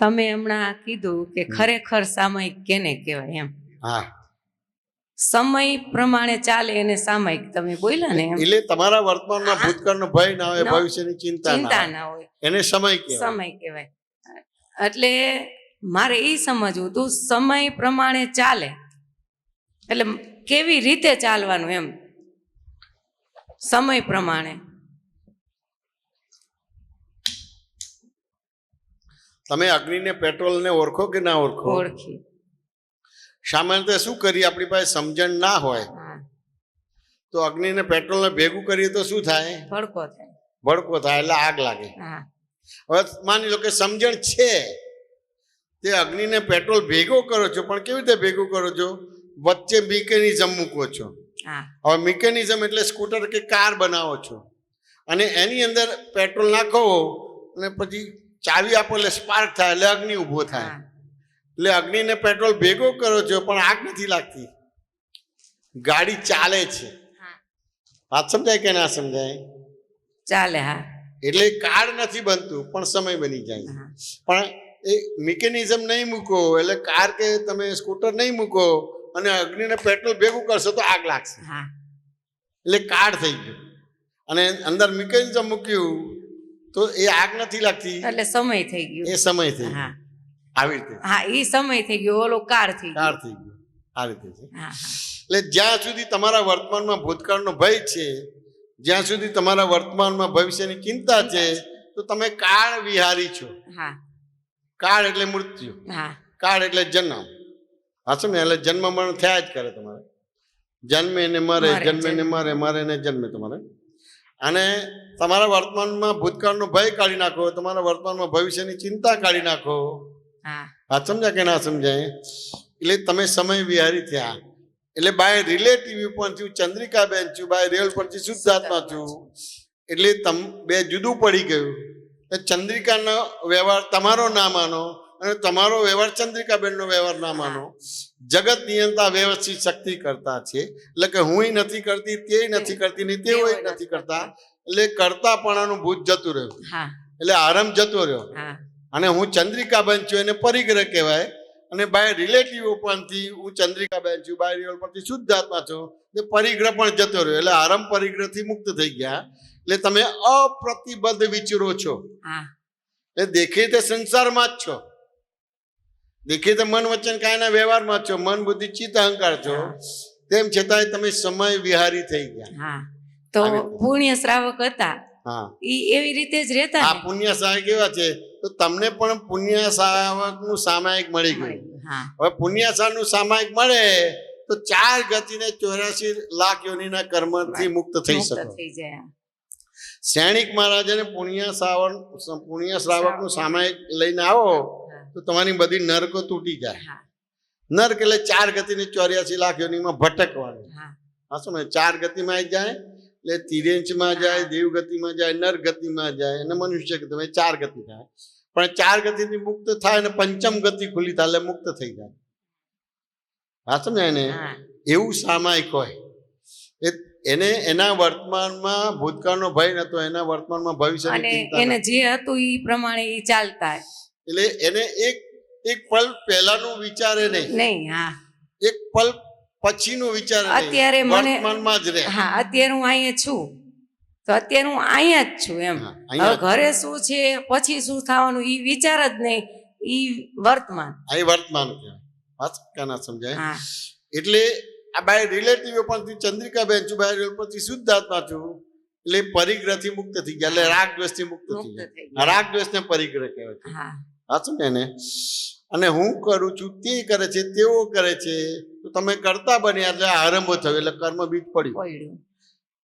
તમે હમણાં કીધું કે ખરેખર સામયિક કેને કહેવાય એમ. હા, સમય પ્રમાણે ચાલે એને સામયિક તમે બોલ્યા ને એમ. એટલે તમારા વર્તમાનમાં ભૂતકાળનો ભય ના હોય, ભવિષ્યની ચિંતા ના હોય, એને સમય કહેવાય. સમય કહેવાય. એટલે મારે એ સમજવું તું, સમય પ્રમાણે ચાલે એટલે કેવી રીતે ચાલવાનું એમ, સમય પ્રમાણે. તમે અગ્નિને પેટ્રોલને ઓળખો કે ના ઓળખો? ઓળખી. સામાન્ય શું કરીએ, આપણી પાસે સમજણ ના હોય તો અગ્નિને પેટ્રોલને ભેગું કરીએ તો શું થાય? ભડકો થાય. ભડકો થાય એટલે આગ લાગે. હવે માની લો કે સમજણ છે, તે અગ્નિને પેટ્રોલ ભેગો કરો છો, પણ કેવી રીતે ભેગું કરો છો? વચ્ચે મિકેનિઝમ મૂકો છો. હવે મિકેનિઝમ એટલે સ્કૂટર કે કાર બનાવો છો અને એની અંદર પેટ્રોલ નાખો અને પછી ચાવી આપો એટલે સ્પાર્ક થાય એટલે અગ્નિ ઊભો થાય. એટલે અગ્નિને પેટ્રોલ ભેગો કરો છો પણ આગ નથી લાગતી, ગાડી ચાલે છે. વાત સમજાય કે ના સમજાય? ચાલે. હા, એટલે કાર નથી બનતું પણ સમય બની જાય. પણ એ મિકેનિઝમ નહીં મૂકો એટલે કાર કે તમે સ્કૂટર નહીં મૂકો અને અગ્નિને પેટ્રોલ ભેગું કરશો તો આગ લાગશે. એટલે કાર થઈ ગયું. અને અંદર મિકેનિઝમ મૂક્યું તો એ આગ નથી લાગતી એટલે સમય થઈ ગયો. એ સમય થઈ ગયો. આવી રીતે. હા, એ સમય થઈ ગયો, ઓલો કાર થઈ ગયો. કાર થઈ ગયો. આ રીતે છે. એટલે જ્યાં સુધી તમારા વર્તમાનમાં ભૂતકાળનો ભય છે, જ્યાં સુધી તમારા વર્તમાનમાં ભવિષ્યની ચિંતા છે, તો તમે કાળ વિહારી છો. કાળ એટલે મૃત્યુ, કાળ એટલે જન્મ. હાચો ને? એટલે જન્મ મરણ થયા જ કરે તમારે. જન્મે ને મરે, જન્મે ને મરે, મરે ને જન્મે તમારે. અને તમારા વર્તમાનમાં ભૂતકાળનો ભય કાઢી નાખો, તમારા વર્તમાનમાં ભવિષ્યની ચિંતા કાઢી નાખો. હા, સમજાય કે ના સમજાય? એટલે તમે સમય વિહારી થયા. એટલે બાય રિલેટિવ પણ છું, ચંદ્રિકાબેન છું, બાય રિયલ પરથી શુદ્ધાત્મા છું. એટલે બે જુદું પડી ગયું. ચંદ્રિકાનો વ્યવહાર તમારો ના માનો અને તમારો વ્યવહાર ચંદ્રિકાબેનનો વ્યવહાર ના માનો. જગત નિયંતા વ્યવસ્થિત શક્તિ કરતા છે. એટલે કે હું નથી કરતી, તે નથી કરતી, ને તેઓ નથી કરતા. એટલે કરતાપણાનું ભૂત જતું રહ્યું, એટલે આરંભ જતો રહ્યો. અને હું ચંદ્રિકાબેન છું એને પરિગ્રહ કહેવાય. અને બાય રિલેટિવ ઉપરથી હું ચંદ્રિકાબેન છું, બાય રિયલ પરથી શુદ્ધાત્મા છું, એ પરિગ્રહ પણ જતો રહ્યો. એટલે આરંભ પરિગ્રહથી મુક્ત થઈ ગયા. એટલે તમે અપ્રતિબદ્ધ વિચરો છો. એ દેખે તે સંસારમાં જ છો, દેખે તો મન વચન કાયના વ્યવહારમાં છો, મન બુદ્ધિ ચિત્ત અહંકાર છો. તેમ છતાંય તમે સમય વિહારી થઈ ગયા. તો પુણ્ય શ્રાવક હતા, ઈ એવી રીતે જ રહેતા. આ પુણ્ય શ્રાવક એવા છે તો તમને પણ પુણ્ય શ્રાવક નું સામાયિક મળી ગયું. હવે પુણ્ય શ્રાવક નું સામાયિક મળે તો 4 ગતિને 84 લાખ યોનિના કર્મથી મુક્ત થઈ શકો. સૈનિક મહારાજાને પુણ્ય શ્રાવક નું સામાયિક લઈને આવો તો તમારી બધી નરકો તૂટી જાય. નરક એટલે 4 ગતિને 84 લાખ યોનિમાં ભટકવાનું. હા, શું 4 ગતિમાં આવી જાય એટલે તિર્યંચમાં જાય, દેવગતિમાં જાય, નર ગતિમાં જાય અને મનુષ્ય ગતિ, 4 ગતિ થાય. પણ 4 ગતિથી મુક્ત થાય અને પંચમ ગતિ ખુલી થાય એટલે મુક્ત થઈ જાય. હા, સમજાય ને? એવું સામાયિક હોય. એને એના વર્તમાનમાં ભૂતકાળનો ભય નતો, એના વર્તમાનમાં ભવિષ્યની ચિંતા, એને જે હતું એ પ્રમાણે એ ચાલતા. એટલે એને એક પલ પહેલાનું વિચારે નહીં. એક પલ પછીનું વિચારે નહીં. અત્યારે વર્તમાનમાં જ રહે. હા, અત્યારે હું અહીંયા છું તો અત્યારે હું અહીંયા જ છું એમ. હવે ઘરે શું છે, પછી શું થવાનું એ વિચાર જ નહીં. ઈ વર્તમાન. આ વર્તમાન કહેવાય. સમજાય? એટલે આ બાય રિલેટિવ પરથી ચંદ્રિકાબેન છું, બાય રિયલ પરથી શુદ્ધાત્મા છું. એટલે પરિગ્રહથી મુક્ત થઈ ગયા. એટલે રાગ દ્વેષથી મુક્ત થઈ ગયા. રાગ દ્વેષને પરિગ્રહ કહેવાય. હા, સમજે ને? અને હું કરું છું, તે કરે છે, તેઓ કરે છે, તો તમે કરતા બન્યા એટલે આરંભ થયો, એટલે કર્મ બીજ પડ્યું.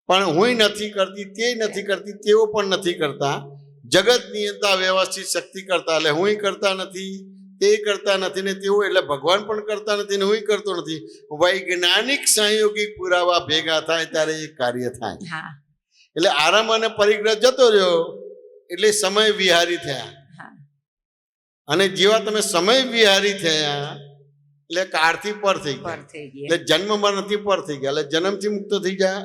પણ હું નથી કરતી, તે નથી કરતી, તેઓ પણ નથી કરતા. જગત નિયંતા વ્યવસ્થિત શક્તિ કરતા. એટલે હું કરતા નથી, તે કરતા નથી, ને તેઓ એટલે ભગવાન પણ કરતા નથી ને હું કરતો નથી. વૈજ્ઞાનિક સંયોગિક પુરાવા ભેગા થાય ત્યારે એ કાર્ય થાય. એટલે આરંભ અને પરિગ્રહ જતો રહ્યો એટલે સમય વિહારી થયા. અને જેવા તમે સમય વિહારી થયા એટલે કાળથી પર થઈ ગયા. એટલે જન્મ મરણથી પર થઈ ગયા. એટલે જન્મથી મુક્ત થઈ ગયા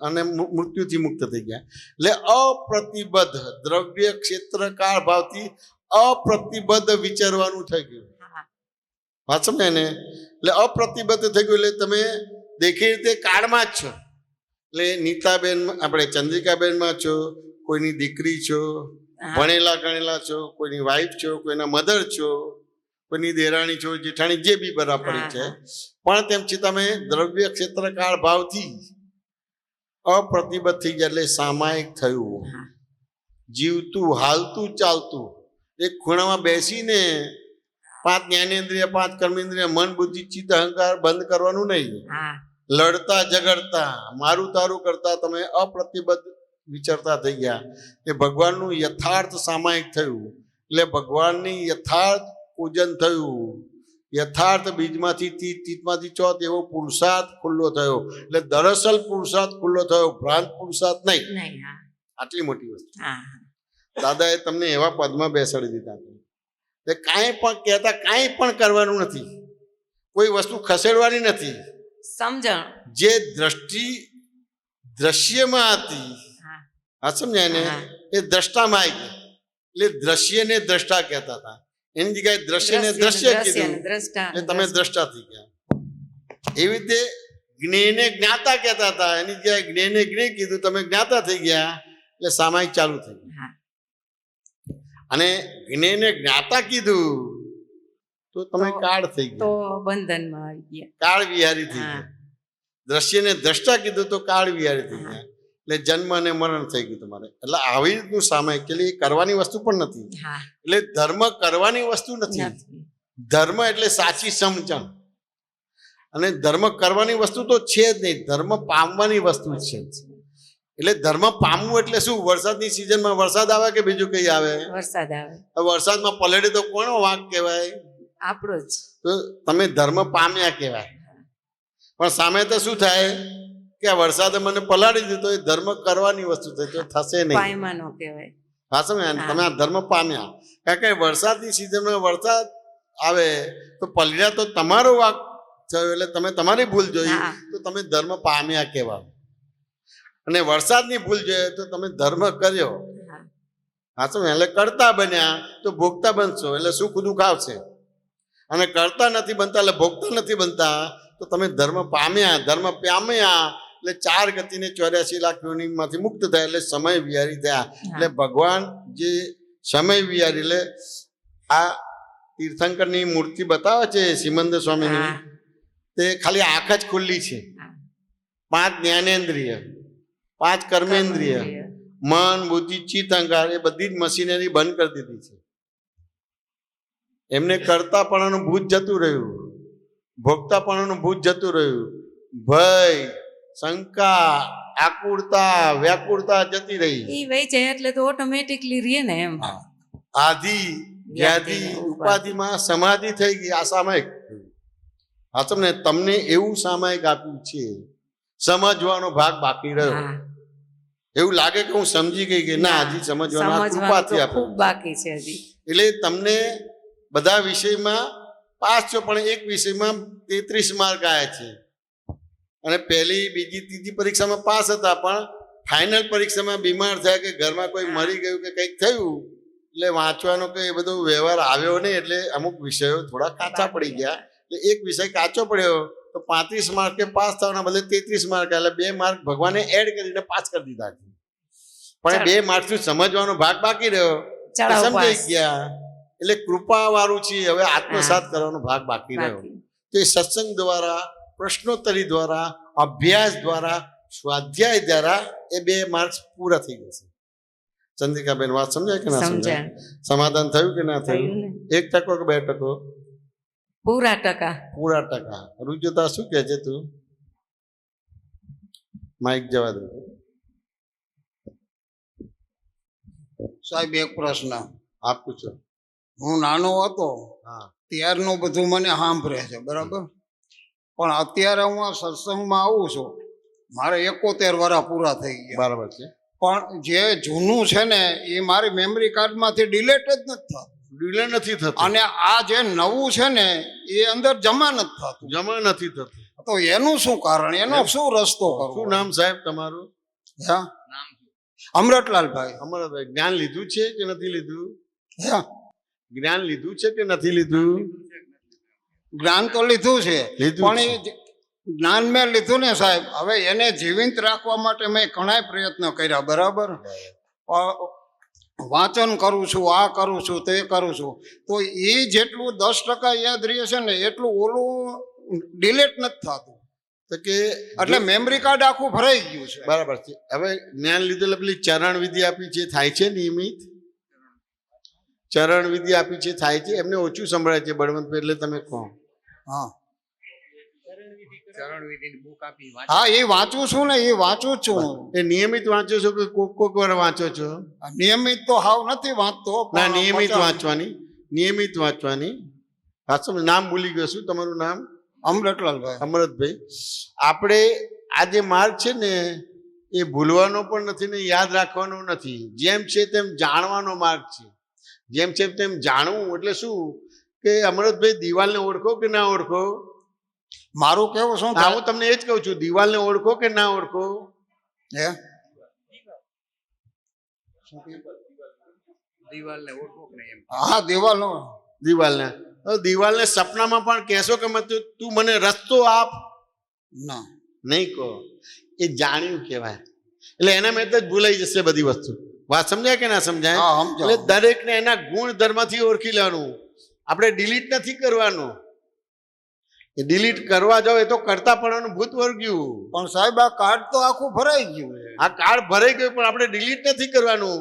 અને મૃત્યુથી મુક્ત થઈ ગયા. એટલે અપ્રતિબદ્ધ દ્રવ્ય ક્ષેત્ર કાળ ભાવથી અપ્રતિબદ્ધ વિચારવાનું થઈ ગયું. હા વાત સમજાય ને? એટલે અપ્રતિબદ્ધ થઈ ગયું એટલે તમે દેખી રીતે કાળમાં જ છો. એટલે નીતાબેન આપણે ચંદ્રિકાબેનમાં છો, કોઈની દીકરી છો, ભણેલા ગણેલા છો, કોઈની વાઈફ છો, કોઈના મધર છો, કોઈની દેરાણી છો, જેઠાણી, જે બી બરાબરી છે. પણ તેમ છતાં તમે દ્રવ્ય ક્ષેત્ર કાળ ભાવથી અપ્રતિબદ્ધ થઈ ગયા એટલે સામાયિક થયું. જીવતું હાલતું ચાલતું એક ખૂણામાં બેસીને 5 જ્ઞાનેન્દ્રિય 5 કર્મેન્દ્રિય મન બુદ્ધિ ચિત્ત અહંકાર બંધ કરવાનું નહીં. લડતા ઝઘડતા મારું તારું કરતા તમે અપ્રતિબદ્ધ વિચારતા થઈ ગયા. એ ભગવાનનું યથાર્થ સામાયિક થયું એટલે ભગવાનની યથાર્થ પૂજન થયું. યથાર્થ બીજમાંથી તીતમાંથી ચોથ એવો પુરુષાર્થ ખુલ્લો થયો. એટલે દરઅસલ પુરુષાર્થ ખુલ્લો થયો, ભ્રાંત પુરુષાર્થ નહીં. આટલી મોટી વસ્તુ દાદાએ તમને એવા પદમાં બેસાડી દીધા કે કાંઈ પણ કહેતા કાંઈ પણ કરવાનું નથી, કોઈ વસ્તુ ખસેડવાની નથી. સમજણ જે દ્રષ્ટિ દ્રશ્યમાં હતી, હા સમજાય ને, એ દ્રષ્ટામાં આવી ગઈ. એટલે દ્રશ્યને દ્રષ્ટા કહેતા હતા, એની જગ્યાએ દ્રશ્યને દ્રશ્ય કીધું એટલે તમે દ્રષ્ટા થઈ ગયા. એવી રીતે જ્ઞેયને જ્ઞાતા કહેતા હતા, એની જગ્યાએ જ્ઞેયને જ્ઞેય કીધું, તમે જ્ઞાતા થઈ ગયા એટલે સામાયિક ચાલુ થઈ ગયું. અને જ્ઞેયને જ્ઞાતા કીધું તો તમે કાળ થઈ ગયા, તો બંધનમાં આવી ગયા, કાળ વિહારી થઈ ગયા. દ્રશ્યને દ્રષ્ટા કીધું તો કાળ વિહારી થઈ ગયા. એટલે જન્મ અને મરણ થઈ ગયું તમારે. એટલે આવી રીતનું સામાયિક, એટલે એ કરવાની વસ્તુ પણ નથી. એટલે ધર્મ કરવાની વસ્તુ નથી. ધર્મ એટલે સાચી સમજણ. અને ધર્મ કરવાની વસ્તુ તો છે જ નહીં, ધર્મ પામવાની વસ્તુ છે. એટલે ધર્મ પામવું એટલે શું? વરસાદની સિઝનમાં વરસાદ આવે કે બીજું કઈ આવે? વરસાદ આવે. વરસાદમાં પલળે તો કોનો વાંક કહેવાય? આપણો જ. તો તમે ધર્મ પામ્યા કહેવાય. પણ સામે તો શું થાય કે આ વરસાદે મને પલાળી દીધો, એ ધર્મ કરવાની વસ્તુ થઈ તો થશે નહીં, પાયમાનો કહેવાય. હા સમજ? તમે આ ધર્મ પામ્યા. કારણ કે વરસાદની સિઝનમાં વરસાદ આવે તો પલળ્યા તો તમારો વાંક થયો, એટલે તમે તમારી ભૂલ જોઈ તો તમે ધર્મ પામ્યા કહેવાય. અને વરસાદની ભૂલ જોઈએ તો તમે ધર્મ કર્યો, હા સમજ? એટલે કરતા બન્યા તો ભોગતા બનશો, એટલે સુખ દુઃખ આવશે. અને કરતા નથી બનતા એટલે ભોગતા નથી બનતા તો તમે ધર્મ પામ્યા. ધર્મ પામ્યા એટલે 4 ગતિને 84 લાખ યોનિમાંથી મુક્ત થયા, એટલે સમય વિહારી થયા. એટલે ભગવાન જે સમય વિહારી, એટલે આ તીર્થંકરની મૂર્તિ બતાવે છે સિમંદર સ્વામીની, તે ખાલી આંખ જ ખુલ્લી છે. 5 જ્ઞાનેન્દ્રિય 5 કર્મેન્દ્રિય મન બુદ્ધિ ચિત્ત અહંકાર એ બધી જ મશીનરી બંધ કરી દીધી છે. એમને કરતાપણાનું ભૂત જતું રહ્યું, ભોગતાપણાનું ભૂત જતું રહ્યું, ભય શંકા આકુળતા વ્યાકુળતા જતી રહી. એ વહી જાય એટલે તો ઓટોમેટિકલી રહે ને એમ. આદિ વ્યાધિ ઉપાધિમાં સમાધિ થઈ ગઈ. આ સામાયિક. હા તમને તમને એવું સામાયિક આપ્યું છે, સમજવાનો ભાગ બાકી રહ્યો. એવું લાગે કે હું સમજી ગઈ કે ના, હજી સમજવાનો કૃપાથી આપ્યું બાકી છે હજી. એટલે તમને બધા વિષયમાં પાસ છો, પણ એક વિષયમાં 33 માર્ક આવ્યા છે. અને પહેલી બીજી ત્રીજી પરીક્ષામાં પાસ હતા, પણ ફાઇનલ પરીક્ષામાં બીમાર થયા કે ઘરમાં કોઈ મરી ગયું કે કંઈક થયું, એટલે વાંચવાનો કે એ બધો વ્યવહાર આવ્યો નહીં. એટલે અમુક વિષયો થોડા કાચા પડી ગયા. એટલે એક વિષય કાચો પડ્યો તો 35 માર્કે પાસ થવાના બદલે 33 માર્ક, એટલે 2 માર્ક ભગવાને એડ કરીને પાસ કરી દીધા. પણ 2 માર્કથી સમજવાનો ભાગ બાકી રહ્યો, સમજાઈ ગયા. એટલે કૃપા વાળું છે, હવે આત્મસાત કરવાનો ભાગ બાકી રહ્યો. તો એ સત્સંગ દ્વારા, પ્રશ્નોત્તરી દ્વારા, અભ્યાસ દ્વારા, સ્વાધ્યાય દ્વારા એ 2 માર્ક્સ પૂરા થઈ જશે. ચંદ્રિકાબેન વાત સમજાય કે ના સમજાય? સમાધાન થયું કે ના થયું? 1% કે 2%? પૂરા ટકા. પૂરા ટકા. રુજતા શું કહે છે તું? માઇક જવા દે સાહેબ. એક પ્રશ્ન આપ પૂછો. હું નાનો હતો ત્યારનું બધું મને સાંભળે છે, બરાબર? પણ અત્યારે હું આ સત્સંગમાં આવું છું, મારે 71 વર્ષ પૂરા થઈ ગયા, બરાબર છે. પણ જે જૂનું છે ને એ મારી મેમરી કાર્ડમાંથી ડિલેટ જ નથી થતું. ડિલેટ નથી થતું. અને આ જે નવું છે ને એ અંદર જમા નથી થતું. જમા નથી થતું. તો એનું શું કારણ? એનો શું રસ્તો કરવો? શું નામ સાહેબ તમારું? હા, અમરતલાલભાઈ. અમરતભાઈ, જ્ઞાન લીધું છે કે નથી લીધું? હા, જ્ઞાન લીધું છે કે નથી લીધું? જ્ઞાન તો લીધું છે, લીધું પણ એ જ્ઞાન મેં લીધું ને સાહેબ, હવે એને જીવિત રાખવા માટે મેં ઘણા પ્રયત્નો કર્યા, બરાબર. વાંચન કરું છું, આ કરું છું, તે કરું છું, તો એ જેટલું 10% યાદ રહે છે ને એટલું ઓલું ડિલીટ નથી થતું. તો કે એટલે મેમરી કાર્ડ આખું ભરાઈ ગયું છે. બરાબર છે. હવે જ્ઞાન લીધેલ પેલી ચરણ વિધિ આપી છે, થાય છે નિયમિત? ચરણ વિધિ આપી છે, થાય છે? એમને ઓછું સંભળાય છે બળવંતભાઈ, એટલે તમે કહો. હા હા, એ વાંચું છું ને, એ વાંચું જ છું. એ નિયમિત વાંચો છો કે કોક વાર વાંચો છો? નિયમિત તો હાવ નથી વાંચતો. ના, નિયમિત વાંચવાની, નિયમિત વાંચવાની. ખાસ નામ ભૂલી ગયો, શું તમારું નામ? અમરતલાલભાઈ. અમરતભાઈ. આપણે આ જે માર્ગ છે ને એ ભૂલવાનો પણ નથી ને યાદ રાખવાનો નથી. જેમ છે તેમ જાણવાનો માર્ગ છે. જેમ છે તેમ જાણવું એટલે શું કે અમરતભાઈ, દિવાલને ઓળખો કે ના ઓળખો? મારું કેવું શું? હું તમને એ જ કહું છું, દિવાલને ઓળખો કે ના ઓળખો? હે, હા, દિવાલને દિવાલને સપનામાં પણ કહેશો કે તું મને રસ્તો આપ? ના, નહીં કહો. એ જાણ્યું કહેવાય. એટલે એના મેં જ ભૂલાઈ જશે બધી વસ્તુ. વાત સમજાય કે ના સમજાય? એટલે દરેકને એના ગુણ ધર્મથી ઓળખી લેવાનું. આપણે ડિલીટ નથી કરવાનું. એ ડિલીટ કરવા જાવ એ તો કરતા પડવાનું ભૂત વર્ગ્યું. પણ સાહેબ આ કાર્ડ તો આખું ભરાઈ ગયું. આ કાર્ડ ભરાઈ ગયું પણ આપણે ડિલીટ નથી કરવાનું.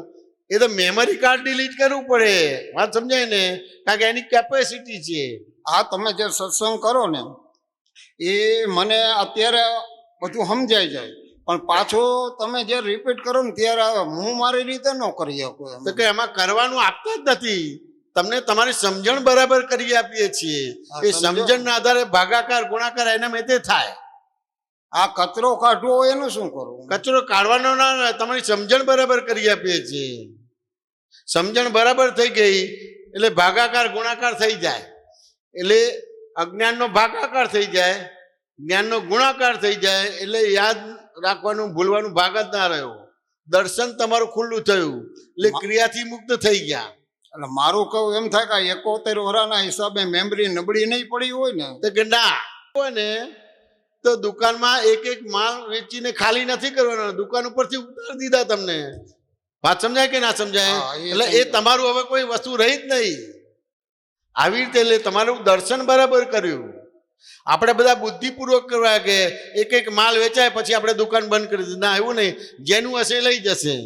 એ તો મેમરી કાર્ડ ડિલીટ કરવું પડે. વાત સમજાય ને? કારણ કે એની કેપેસિટી છે. આ તમે જે સત્સંગ કરો ને એ મને અત્યારે બધું સમજાઈ જાય, પણ પાછો તમે જે રિપીટ કરો ને ત્યારે હું મારી રીતે ન કરી શકું. તો કે એમાં કરવાનું આપતા જ નથી. તમને તમારી સમજણ બરાબર કરી આપીએ છીએ. એ સમજણના આધારે ભાગાકાર ગુણાકાર એના મેં તે થાય. આ કચરો કાઢવો હોય એનું શું કરવું? કચરો કાઢવાનો ના, તમારી સમજણ બરાબર કરી આપીએ છીએ. સમજણ બરાબર થઈ ગઈ એટલે ભાગાકાર ગુણાકાર થઈ જાય. એટલે અજ્ઞાનનો ભાગાકાર થઈ જાય, જ્ઞાનનો ગુણાકાર થઈ જાય. એટલે યાદ રાખવાનું ભૂલવાનું ભાગ જ ના રહ્યો. દર્શન તમારું ખુલ્લું થયું એટલે ક્રિયાથી મુક્ત થઈ ગયા. એટલે મારું કહું એમ થાય કે 71 વર્ષના હિસાબે મેમરી નબળી નહીં પડી હોય ને? તો કે ના હોય ને તો દુકાનમાં એક માલ વેચીને ખાલી નથી કરવાનો, દુકાન ઉપરથી ઉતારી દીધા તમને. વાત સમજાય કે ના સમજાય? એટલે એ તમારું હવે કોઈ વસ્તુ રહી જ નહીં. આવી રીતે એટલે તમારું દર્શન બરાબર કર્યું. આપણે બધા બુદ્ધિપૂર્વક કરવા કે એક માલ વેચાય પછી આપણે દુકાન બંધ કરી દીધી. ના, એવું નહીં. જેનું હશે લઈ જશે.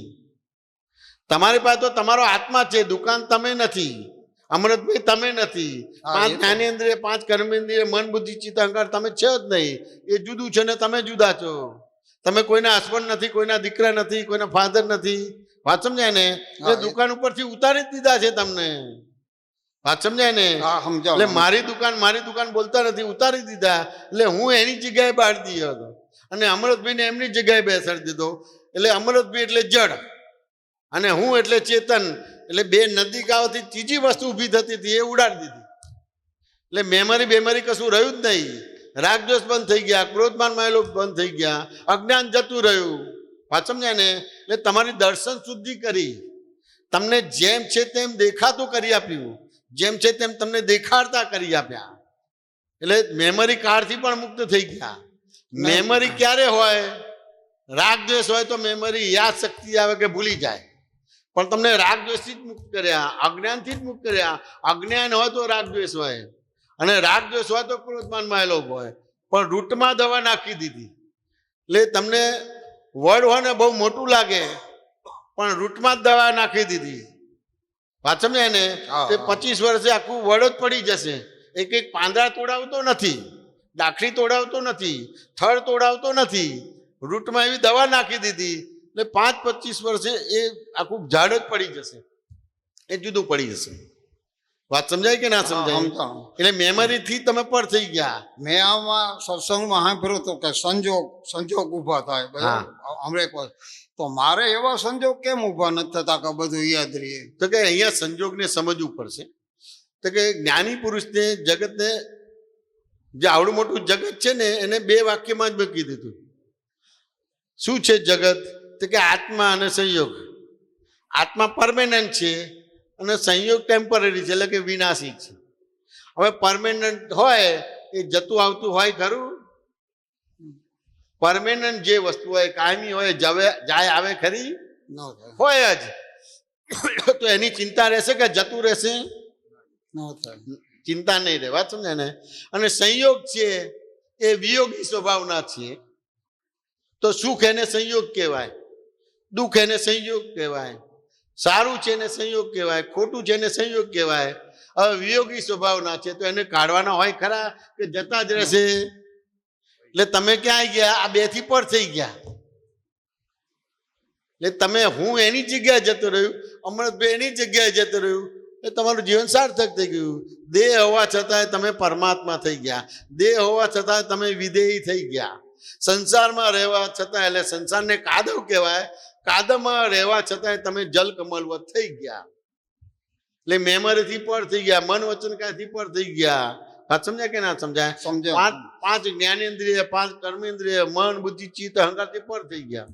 તમારી પાસે તો તમારો આત્મા છે, દુકાન તમે નથી. અમરતભાઈ તમે નથી. 5 જ્ઞાનેન્દ્રિય, 5 કર્મેન્દ્રિય, મન બુદ્ધિ ચિત્ત અહંકાર તમે છે જ નહીં. એ જુદું છે ને તમે જુદા છો. તમે કોઈના હસબન્ડ નથી, કોઈના દીકરા નથી, કોઈના ફાધર નથી. વાત સમજાય ને? એટલે દુકાન ઉપરથી ઉતારી જ દીધા છે તમને. વાત સમજાય ને? એટલે મારી દુકાન બોલતા નથી, ઉતારી દીધા. એટલે હું એની જગ્યાએ બાળી દીધો હતો અને અમરતભાઈને એમની જગ્યાએ બેસાડી દીધો. એટલે અમરતભાઈ એટલે જડ અને હું એટલે ચેતન. એટલે બે નદીકાઓથી ત્રીજી વસ્તુ ઊભી થતી હતી એ ઉડાડી દીધી. એટલે મેમરી કશું રહ્યું જ નહીં. રાગદ્વેષ બંધ થઈ ગયા, ક્રોધમાન માયેલો બંધ થઈ ગયા, અજ્ઞાન જતું રહ્યું. વાત સમજાય ને? એટલે તમારી દર્શન શુદ્ધિ કરી. તમને જેમ છે તેમ દેખાતું કરી આપ્યું, જેમ છે તેમ તમને દેખાડતા કરી આપ્યા. એટલે મેમરી કાર્ડથી પણ મુક્ત થઈ ગયા. મેમરી ક્યારે હોય? રાગદ્વેષ હોય તો મેમરી યાદ શક્તિ આવે કે ભૂલી જાય. પણ તમને રાગદ્વેષથી જ મુક્ત કર્યા, અજ્ઞાનથી જ મુક્ત કર્યા. અજ્ઞાન હોય તો રાગદ્વેષ હોય અને રાગદ્વેષ હોય તો ક્રોધમાન માયેલો હોય. પણ રૂટમાં દવા નાખી દીધી. એટલે તમને વર્ડ હોય ને બહુ મોટું લાગે પણ રૂટમાં જ દવા નાખી દીધી. વાત સમજાય ને? તે 25 વર્ષે આખું વડ જ પડી જશે. એક પાંદડા તોડાવતો નથી, દાખલી તોડાવતો નથી, થડ તોડાવતો નથી. રૂટમાં એવી દવા નાખી દીધી એટલે 5-25 વર્ષે એ આખું ઝાડ જ પડી જશે. એ જુદું પડી જશે. વાત સમજાય કે ના સમજાય? એટલે મેમરીથી તમે પર થઈ ગયા. મેં આમાં સત્સંગમાં સાંભળ્યું હતું કે સંજોગ ઊભા થાય. હમણાં તો મારે એવા સંજોગ કેમ ઊભા નથી થતા કે બધું યાદ રહીએ? તો કે અહીંયા સંજોગને સમજવું પડશે. તો કે જ્ઞાની પુરુષને જગતને જે આવડું મોટું જગત છે ને એને 2 વાક્યમાં જ મૂકી દીધું. શું છે જગત? તો કે આત્મા અને સંયોગ. આત્મા પરમેનન્ટ છે અને સંયોગ ટેમ્પરરી છે એટલે કે વિનાશી છે. હવે પરમેનન્ટ હોય એ જતું આવતું હોય ખરું? પરમેનન્ટ જે વસ્તુ હોય કાયમી હોય જાય આવે ખરી? ન થાય, હોય જ. તો એની ચિંતા રહેશે કે જતું રહેશે? ન થાય. ચિંતા નહીં રહે. વાત સમજે ને? અને સંયોગ છે એ વિયોગી સ્વભાવના છે. તો સુખ એને સંયોગ કહેવાય, દુઃખ એને સંયોગ કહેવાય, સારું છે એને સંયોગ કહેવાય, ખોટું છે એને સંયોગ કહેવાય. હવે વિયોગી સ્વભાવના છે તો એને કાઢવાના હોય ખરા કે જતા જ રહેશે? એટલે તમે ક્યાં આવી ગયા? આ બે થી પર થઈ ગયા. એટલે તમે હું એની જગ્યાએ જતો રહ્યું, અમૃતભાઈ એની જગ્યાએ જતો રહ્યું, એ તમારું જીવન સાર્થક થઈ ગયું. દેહ હોવા છતાંય તમે પરમાત્મા થઈ ગયા. દેહ હોવા છતાંય તમે વિધેયી થઈ ગયા. સંસારમાં રહેવા છતાં, એટલે સંસારને કાદવ કહેવાય, કાદવમાં રહેવા છતાંય તમે જલ કમલવત થઈ ગયા. એટલે મેમરીથી પર થઈ ગયા, મન વચન કાયથી પર થઈ ગયા. વાત સમજાય કે ના સમજાય? સમજાય. પાંચ જ્ઞાનેન્દ્રિય, 5 કર્મેન્દ્રિય, મન બુદ્ધિ ચિત્ત અહંકારથી પર થઈ ગયા.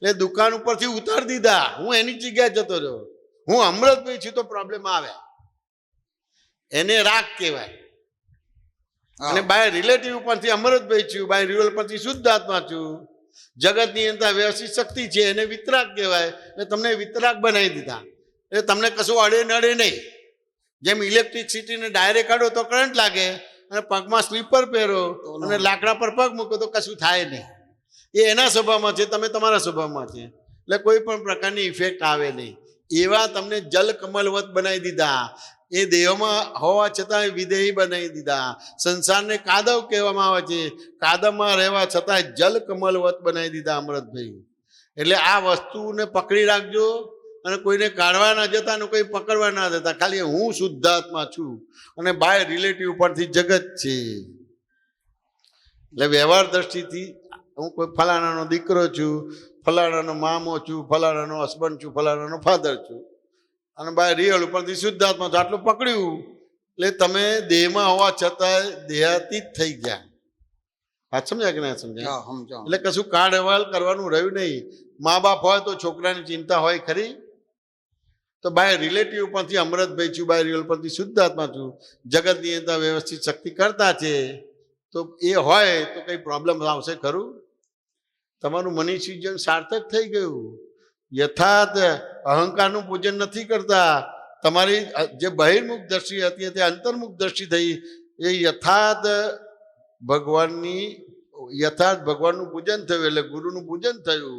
એટલે દુકાન ઉપરથી ઉતારી દીધા. હું એની જગ્યાએ જતો રહ્યો. હું અમૃતભાઈ છું તો પ્રોબ્લેમ આવે. એને રાગ કહેવાય. અને બાય રિલેટિવ પરથી અમૃતભાઈ છું, બાય રિયલ પરથી શુદ્ધ આત્મા છું. જગતની અંદર વ્યવસ્થિત શક્તિ છે એને વિતરાગ કહેવાય. એટલે તમને વિતરાગ બનાવી દીધા. એટલે તમને કશું અડે નડે નહીં. જેમ ઇલેક્ટ્રિસિટીને ડાયરેક્ટ કાઢો તો કરંટ લાગે, અને પગમાં સ્લીપર પહેરો અને લાકડા પર પગ મૂકો તો કશું થાય નહીં. એ એના સ્વભાવમાં છે, તમે તમારા સ્વભાવમાં છે. એટલે કોઈ પણ પ્રકારની ઇફેક્ટ આવે નહીં. એવા તમને જલ કમલવત બનાવી દીધા. એ દેહમાં હોવા છતાં વિધેયી બનાવી દીધા. સંસારને કાદવ કહેવામાં આવે છે, કાદવમાં રહેવા છતાં જલ કમલવત બનાવી દીધા અમૃતભાઈ. એટલે આ વસ્તુને પકડી રાખજો અને કોઈને કાઢવા ના જતા અને કોઈ પકડવા ના જતા. ખાલી હું શુદ્ધાત્મા છું અને બાય રિલેટિવ પરથી જગત છે. એટલે વ્યવહાર દ્રષ્ટિથી હું કોઈ ફલાણાનો દીકરો છું, ફલાણાનો મામો છું, ફલાણાનો હસબન્ડ છું, ફલાણાનો ફાધર છું, અને બાય રિયલ ઉપરથી શુદ્ધાત્મા છું, આટલું પકડ્યું એટલે તમે દેહમાં હોવા છતાં દેહાતીત થઈ ગયા. વાત સમજ્યા કે ના સમજ્યા? એટલે કશું કાઢ અહેવાલ કરવાનું રહ્યું નહીં. મા બાપ હોય તો છોકરાની ચિંતા હોય ખરી? તો બાય રિલેટિવ પરથી અમૃતભાઈ છું, બાય રિયલ પરથી શુદ્ધાત્મા છું, જગતની અંદર વ્યવસ્થિત શક્તિ કરતા છે. તો એ હોય તો કઈ પ્રોબ્લેમ આવશે ખરું? તમારું મનીષી જીવન સાર્થક થઈ ગયું. યથાર્થ અહંકારનું પૂજન નથી કરતા. તમારી જે બહિર્મુખ દ્રષ્ટિ હતી તે અંતર્મુખ દ્રષ્ટિ થઈ. એ યથાર્થ ભગવાનનું પૂજન થયું એટલે ગુરુનું પૂજન થયું.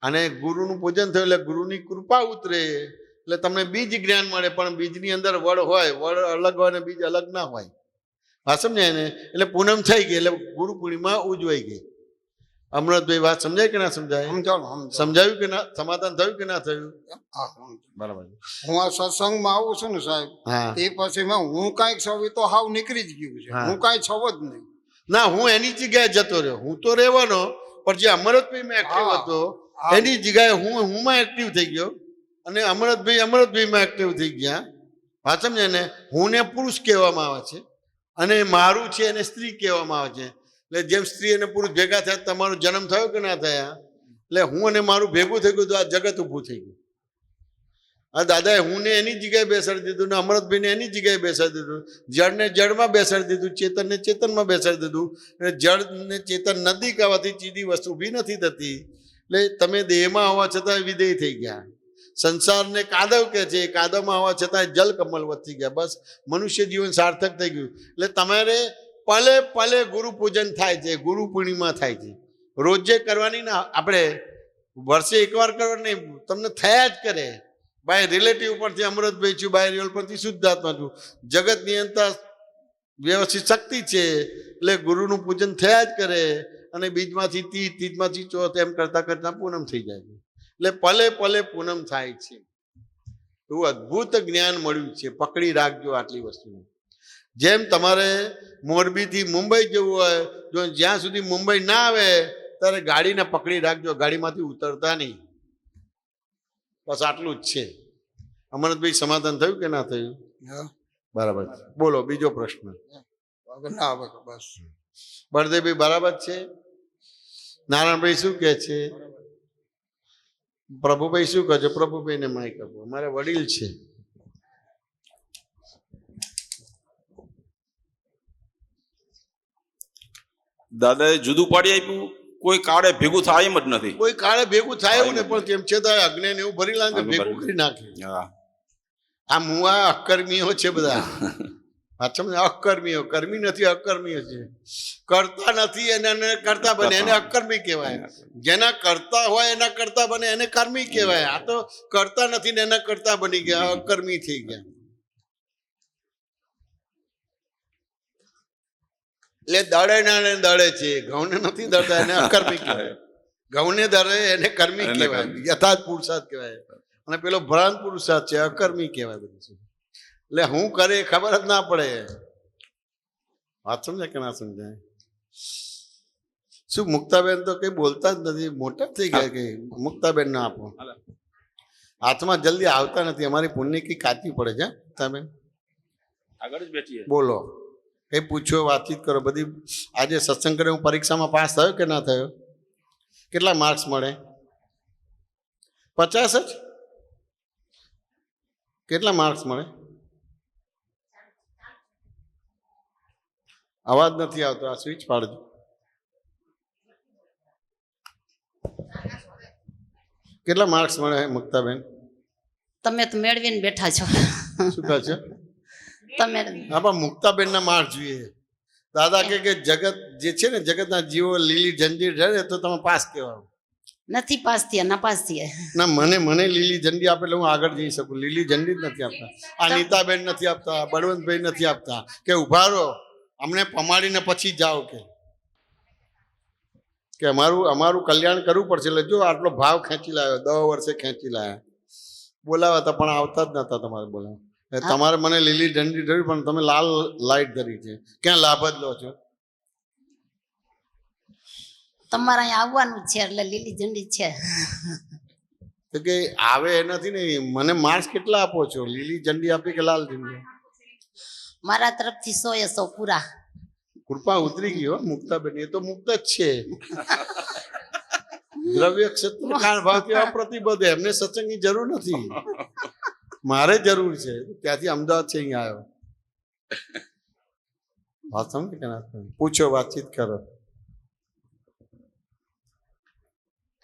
અને ગુરુનું પૂજન થયું એટલે ગુરુની કૃપા ઉતરે એટલે તમને બીજ જ્ઞાન મળે. પણ બીજની અંદર વડ હોય, વડ અલગ હોય ને બીજ અલગ ના હોય. હા સમજાય ને? એટલે પૂનમ થઈ ગઈ એટલે ગુરુ પૂર્ણિમા ઉજવાઈ ગઈ. અમૃતભાઈ વાત સમજાય કે ના સમજાય? સમજાયું કે ના? સમાધાન થયું કે ના થયું? બરાબર. હું આ સત્સંગમાં આવું છું ને સાહેબ, તે પછી હું કાંઈક છવ તો હાવ નીકળી જ ગયું છે. હું કાંઈ છવ જ નહીં. ના, હું એની જગ્યાએ જતો રહ્યો. હું તો રહેવાનો, પણ જે અમૃતભાઈ માં એક્ટિવ હતો એની જગ્યાએ હું માં એક્ટિવ થઈ ગયો અને અમૃતભાઈમાં એક્ટિવ થઈ ગયા. વાત સમજે ને? હું ને પુરુષ કહેવામાં આવે છે અને મારું છે એને સ્ત્રી કહેવામાં આવે છે. એટલે જેમ સ્ત્રી અને પુરુષ ભેગા થયા તમારો જન્મ થયો કે ના થયા? એટલે હું અને મારું ભેગું થઈ ગયું તો આ જગત ઊભું થઈ ગયું. આ દાદાએ હું ને એની જગ્યાએ બેસાડી દીધું ને અમૃતભાઈને એની જગ્યાએ બેસાડી દીધું. જળને જળમાં બેસાડી દીધું, ચેતનને ચેતનમાં બેસાડી દીધું. એટલે જળ ને ચેતન નદી કહેવાથી ચીજી વસ્તુ ઊભી નથી થતી. એટલે તમે દેહમાં હોવા છતાં વિધેય થઈ ગયા. સંસારને કાદવ કે છે, કાદવમાં હોવા છતાં જલ કમલવત થઈ ગયા. બસ મનુષ્ય જીવન સાર્થક થઈ ગયું. એટલે તમારે પલે પલે ગુરુ પૂજન થાય છે, ગુરુ પૂર્ણિમા થાય છે. રોજે કરવાની ના, આપણે વર્ષે એકવાર કરવાની નહીં, તમને થયા જ કરે. બાય રિલેટિવ પરથી અમૃતભાઈ છું, બાય રિયલ પરથી શુદ્ધાત્મા છું. જગતની અંદર વ્યવસ્થિત શક્તિ છે એટલે ગુરુનું પૂજન થયા જ કરે. અને બીજમાંથી તીજ, તીજમાંથી ચોથ, એમ કરતા કરતા પૂનમ થઈ જાય છે. એટલે પલે પલે પૂનમ થાય છે. એવું અદ્ભુત જ્ઞાન મળ્યું છે. પકડી રાખજો આટલી વસ્તુ. જેમ તમારે મોરબીથી મુંબઈ જવું હોય, જો જ્યાં સુધી મુંબઈ ના આવે ત્યારે ગાડીને પકડી રાખજો, ગાડીમાંથી ઉતરતા નહીં. બસ આટલું જ છે. અમરતભાઈ સમાધાન થયું કે ના થયું? બરાબર. બોલો બીજો પ્રશ્ન. બસ બળદેવભાઈ બરાબર છે? નારાયણભાઈ શું કહે છે? પ્રભુભાઈ શું કહે છે? પ્રભુભાઈને માઇક આપો, અમારા વડીલ છે. દાદાએ જુદું પાડી આપ્યું, કોઈ કાળે ભેગું થાય એમ જ નથી. કોઈ કાળે ભેગું થાય એવું ને, પણ તેમ છતાં અગ્નિ ને એવું ભરી લાગે, ભેગું કરી નાખે. હા, આ મુવા અકર્મીઓ છે બધા. અકર્મીઓ, કર્મી નથી, અકર્મીઓ છે. કરતા નથી એને કરતા બને, એને અકર્મી કહેવાય. જેના કરતા હોય એના કરતા બને એને કર્મી કહેવાય. આ તો કરતા નથી ને એના કરતા બની ગયા, અકર્મી થઈ ગયા. એટલે દળે ને દળે છે, ઘઉંને નથી દળતા એને અકર્મી કહેવાય. ઘઉંને દળે એને કર્મી કહેવાય, યથાર્થ પુરુષાર્થ કહેવાય. અને પેલો ભ્રાંત પુરુષાર્થ છે, અકર્મી કહેવાય બધું. એટલે હું કરે ખબર જ ના પડે. વાત સમજાય કે ના સમજાય? શું મુક્તાબેન તો કઈ બોલતા જ નથી, મોટા થઈ ગયા. કે મુક્તાબેન ના આપો હાથમાં, જલ્દી આવતા નથી. અમારી પુણ્ય કી કાચી પડે છે. મુક્તાબેન આગળ જ બેઠી. બોલો, કઈ પૂછો, વાતચીત કરો બધી. આજે સત્સંગ કરે, હું પરીક્ષામાં પાસ થયો કે ના થયો? કેટલા માર્ક્સ મળે? 50 જ? કેટલા માર્ક્સ મળે? અવાજ નથી આવતો, આ સ્વિચ પાડજો. કેટલા માર્ક્સ મળે મુક્તાબેન? તમે તો મેળવીને બેઠા છો. શું કહે છે? તમે હા, પણ મુક્તાબેન ના માર્ક જોઈએ. દાદા કે જગત જે છે ને, જગતના જીવો લીલી જંજીર રહે તો તમે પાસ કહેવાય. નથી પાસ થયા, ના પાસ થયા. ના, મને લીલી ઝંડી આપે એટલે હું આગળ જઈ શકું. લીલી ઝંડી જ નથી આપતા. આ નીતાબેન નથી આપતા, બળવંતભાઈ નથી આપતા કે ઉભા રહો અમને પમાડીને પછી જાઓ. કે અમારું કલ્યાણ કરવું પડશે. એટલે જો આટલો ભાવ ખેંચી લાવ્યો, 10 વર્ષે ખેંચી લાવ્યા. બોલાવ્યા હતા પણ આવતા જ નતા. તમારે બોલાવ, તમારે મને લીલી ઝંડી ધરી પણ તમે લાલ લાઈટ ધરી છે. ક્યાં લાભ જ લો છો? તમારે અહીંયા આવવાનું છે એટલે લીલી ઝંડી છે. તો કે આવે એ નથી ને. મને માર્ક્સ કેટલા આપો છો? લીલી ઝંડી આપી કે લાલ ઝંડી? મારા તરફથી 100 એ 100 પૂરા. કૃપા ઉતરી ગઈ હો મુક્તાબેન. એ તો મુક્ત જ છે. દ્રવ્ય ક્ષેત્ર કાળ ભાવથી અપ્રતિબદ્ધ. એમને સત્સંગની જરૂર નથી, મારે જરૂર છે. ત્યાંથી અમદાવાદ છે, અહીંયા આવ્યો. વાત સમજે કે ના? પૂછો, વાતચીત કરો.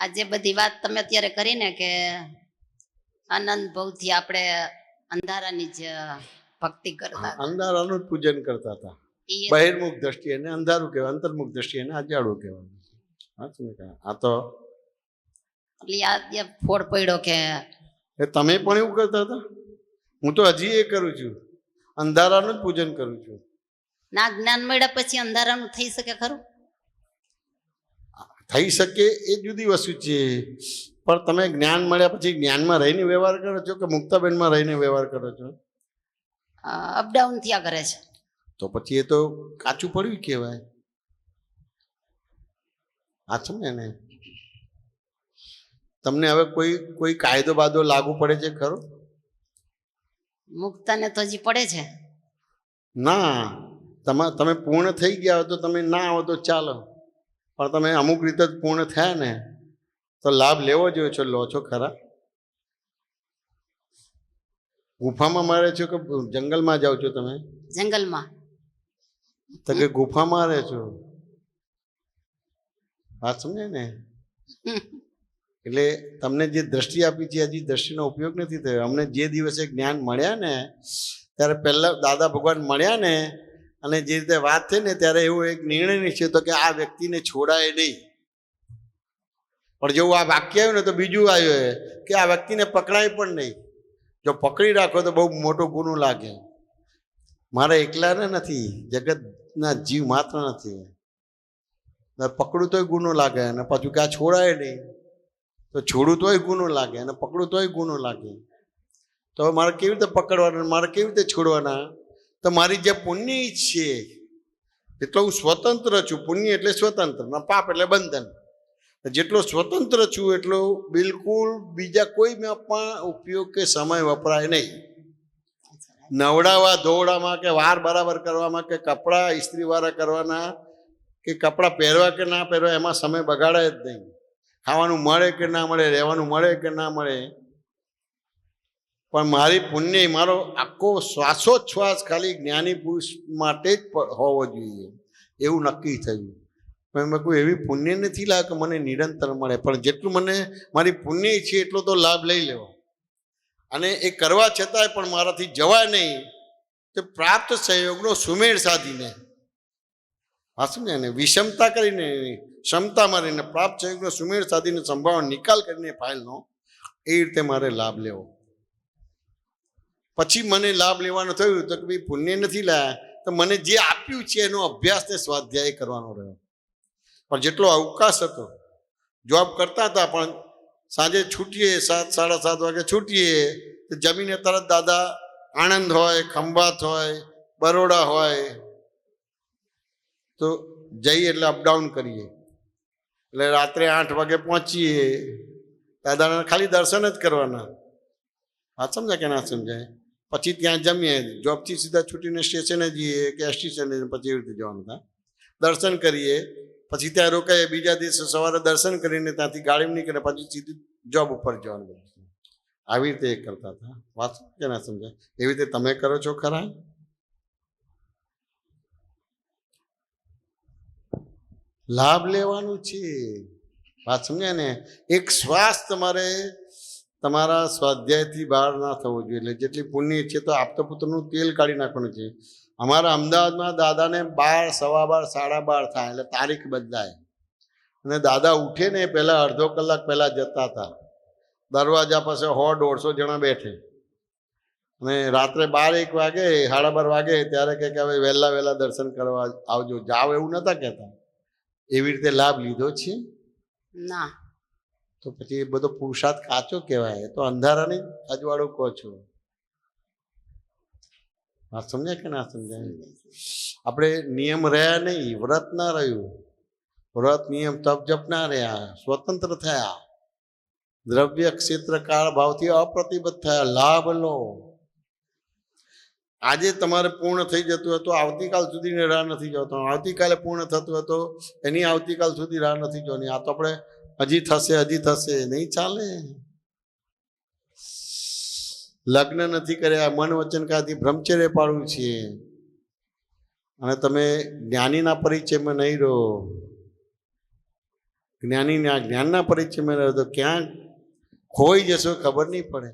આ જે બધી વાત તમે અત્યારે કરી ને કે આનંદ ભાવથી આપણે અંધારાની જ ભક્તિ કરતા, અંધારાનું જ પૂજન કરતા હતા. બહિર્મુખ દ્રષ્ટિ એને અંધારું કહેવાય, અંતર્મુખ દ્રષ્ટિ એને અજાડું કહેવાય. આ તો એટલે ફોડ પડ્યો કે તમે પણ એવું કરતા હતા. હું તો હજી એ કરું છું, અંધારાનું જ પૂજન કરું છું. ના, જ્ઞાન મળ્યા પછી અંધારાનું થઈ શકે ખરું? થઈ શકે એ જુદી વસ્તુ છે. પણ તમે જ્ઞાન મળ્યા પછી જ્ઞાનમાં રહીને વ્યવહાર કરો છો કે મુક્તાબેનમાં રહીને વ્યવહાર કરો છો? અપડાઉન થયા કરે છે. તો પછી એ તો કાચું પડ્યું કહેવાય. સાચું ને? તમને હવે કોઈ કાયદો બાદો લાગુ પડે છે ખરો? મુક્તાને તો હજી પડે છે. ના, તમે પૂર્ણ થઈ ગયા હો તો તમે ના આવો તો ચાલો. પણ તમે અમુક રીતે જ પૂર્ણ થયા ને તો લાભ લેવો જોઈએ છો. લો છો ખરા? ગુફામાં મારે છો કે જંગલમાં જાઓ છો તમે? જંગલમાં. તો કે ગુફામાં રહે છો. વાત સમજે ને? એટલે તમને જે દ્રષ્ટિ આપી છે હજી દ્રષ્ટિનો ઉપયોગ નથી થયો. અમને જે દિવસે જ્ઞાન મળ્યા ને ત્યારે પહેલા દાદા ભગવાન મળ્યા ને અને જે રીતે વાત થઈ ને ત્યારે એવો એક નિર્ણય નિશ્ચિત હતો કે આ વ્યક્તિને છોડાય નહીં. પણ જેવું આ વાક્ય આવ્યું ને તો બીજું આવ્યું કે આ વ્યક્તિને પકડાય પણ નહીં. જો પકડી રાખો તો બહુ મોટો ગુનો લાગે. મારા એકલાને નથી, જગતના જીવ માત્ર નથી. પકડું તોય ગુનો લાગે અને પાછું કે આ છોડાય નહીં તો છોડું તોય ગુનો લાગે અને પકડું તોય ગુનો લાગે. તો મારે કેવી રીતે પકડવાના, મારે કેવી રીતે છોડવાના? તો મારી જે પુણ્ય છે એટલો હું સ્વતંત્ર છું. પુણ્ય એટલે સ્વતંત્ર, પાપ એટલે બંધન. જેટલો સ્વતંત્ર છું એટલો બિલકુલ બીજા કોઈ પણ ઉપયોગ કે સમય વપરાય નહીં. નવડાવવા ધોવડામાં કે વાર બરાબર કરવામાં કે કપડાં ઇસ્ત્રીવાળા કરવાના કે કપડાં પહેરવા કે ના પહેરવા એમાં સમય બગાડાય જ નહીં. ખાવાનું મળે કે ના મળે, રહેવાનું મળે કે ના મળે, પણ મારી પુણ્ય, મારો આખો શ્વાસોચ્છ્વાસ ખાલી જ્ઞાની પુરુષ માટે જ હોવો જોઈએ એવું નક્કી થયું. પણ મેં કોઈ એવી પુણ્ય નથી લાવ્યો કે મને નિરંતર મળે, પણ જેટલું મને મારી પુણ્ય છે એટલો તો લાભ લઈ લેવો. અને એ કરવા છતાંય પણ મારાથી જવાય નહીં, તો પ્રાપ્ત સંયોગનો સુમેળ સાધીને, હા સમજ્યા ને, વિષમતા કરીને, ક્ષમતા મારીને પ્રાપ્ત સંયોગનો સુમેળ સાધીને સંભાવના નિકાલ કરીને ફાઇલનો એ રીતે મારે લાભ લેવો. પછી મને લાભ લેવાનું થયું તો કે ભાઈ પુણ્ય નથી લાયા, તો મને જે આપ્યું છે એનો અભ્યાસ ને સ્વાધ્યાય કરવાનો રહ્યો. પણ જેટલો અવકાશ હતો, જોબ કરતા હતા, પણ સાંજે છૂટીએ 7, 7:30 વાગે છૂટીએ તો જમીને તરત દાદા આણંદ હોય, ખંભાત હોય, બરોડા હોય, તો જઈએ એટલે અપડાઉન કરીએ, એટલે રાત્રે 8 વાગે પહોંચીએ. દાદાને ખાલી દર્શન જ કરવાના. હા સમજાય કે ના સમજાય? પછી ત્યાં જમીએ, જોબથી સીધા છૂટીને સ્ટેશને જઈએ કે સ્ટેશને, પછી એવી રીતે જવાનું થાય. દર્શન કરીએ, પછી ત્યાં રોકાઈએ, બીજા દિવસે સવારે દર્શન કરીને ત્યાંથી ગાડી નીકળે, પછી સીધી જોબ ઉપર જવાનું. આવી રીતે એ કરતા હતા. વાત કે ના સમજાય? એવી રીતે તમે કરો છો ખરા? લાભ લેવાનું છે. વાત સમજાય ને? એક શ્વાસ તમારે તમારા સ્વાધ્યાયથી બહાર ના થવો જોઈએ. એટલે જેટલી પુણ્ય છે તો આપતા પુત્રનું તેલ કાઢી નાખવાનું છે. અમારા અમદાવાદમાં દાદાને 12, 12:15, 12:30 થાય એટલે તારીખ બદલાય, અને દાદા ઉઠે ને પહેલાં અડધો કલાક પહેલાં જતા હતા. દરવાજા પાસે 100-150 જણા બેઠે, અને રાત્રે 12-1 વાગે, 12:30 વાગે ત્યારે કે હવે વહેલા દર્શન કરવા આવજો, જાઓ એવું નહોતા કહેતા. એવી રીતે લાભ લીધો છે ના. તો પછી એ બધો પુરુષાર્થ કાચો કહેવાય. તો અંધારાની અજવાળું કહો છો. હા સમજાય કે ના સમજાય? આપણે નિયમ રહ્યા નહીં, વ્રત ના રહ્યું. વ્રત નિયમ તપ જપ ના રહ્યા, સ્વતંત્ર થયા, દ્રવ્ય ક્ષેત્ર કાળ ભાવથી અપ્રતિબદ્ધ થયા. લાભ લો. આજે તમારે પૂર્ણ થઈ જતું હોય તો આવતીકાલ સુધીની રાહ નથી જોતો, આવતીકાલે પૂર્ણ થતું હોય તો એની આવતીકાલ સુધી રાહ નથી જોવાની. આ તો આપણે હજી થશે નહીં ચાલે. લગ્ન નથી કર્યા, મન વચન કાથી બ્રહ્મચર્ય પાડવું છે, અને તમે જ્ઞાનીના પરિચયમાં નહીં રહો, જ્ઞાનના પરિચયમાં રહો તો ક્યાં ખોઈ જશો ખબર નહીં પડે.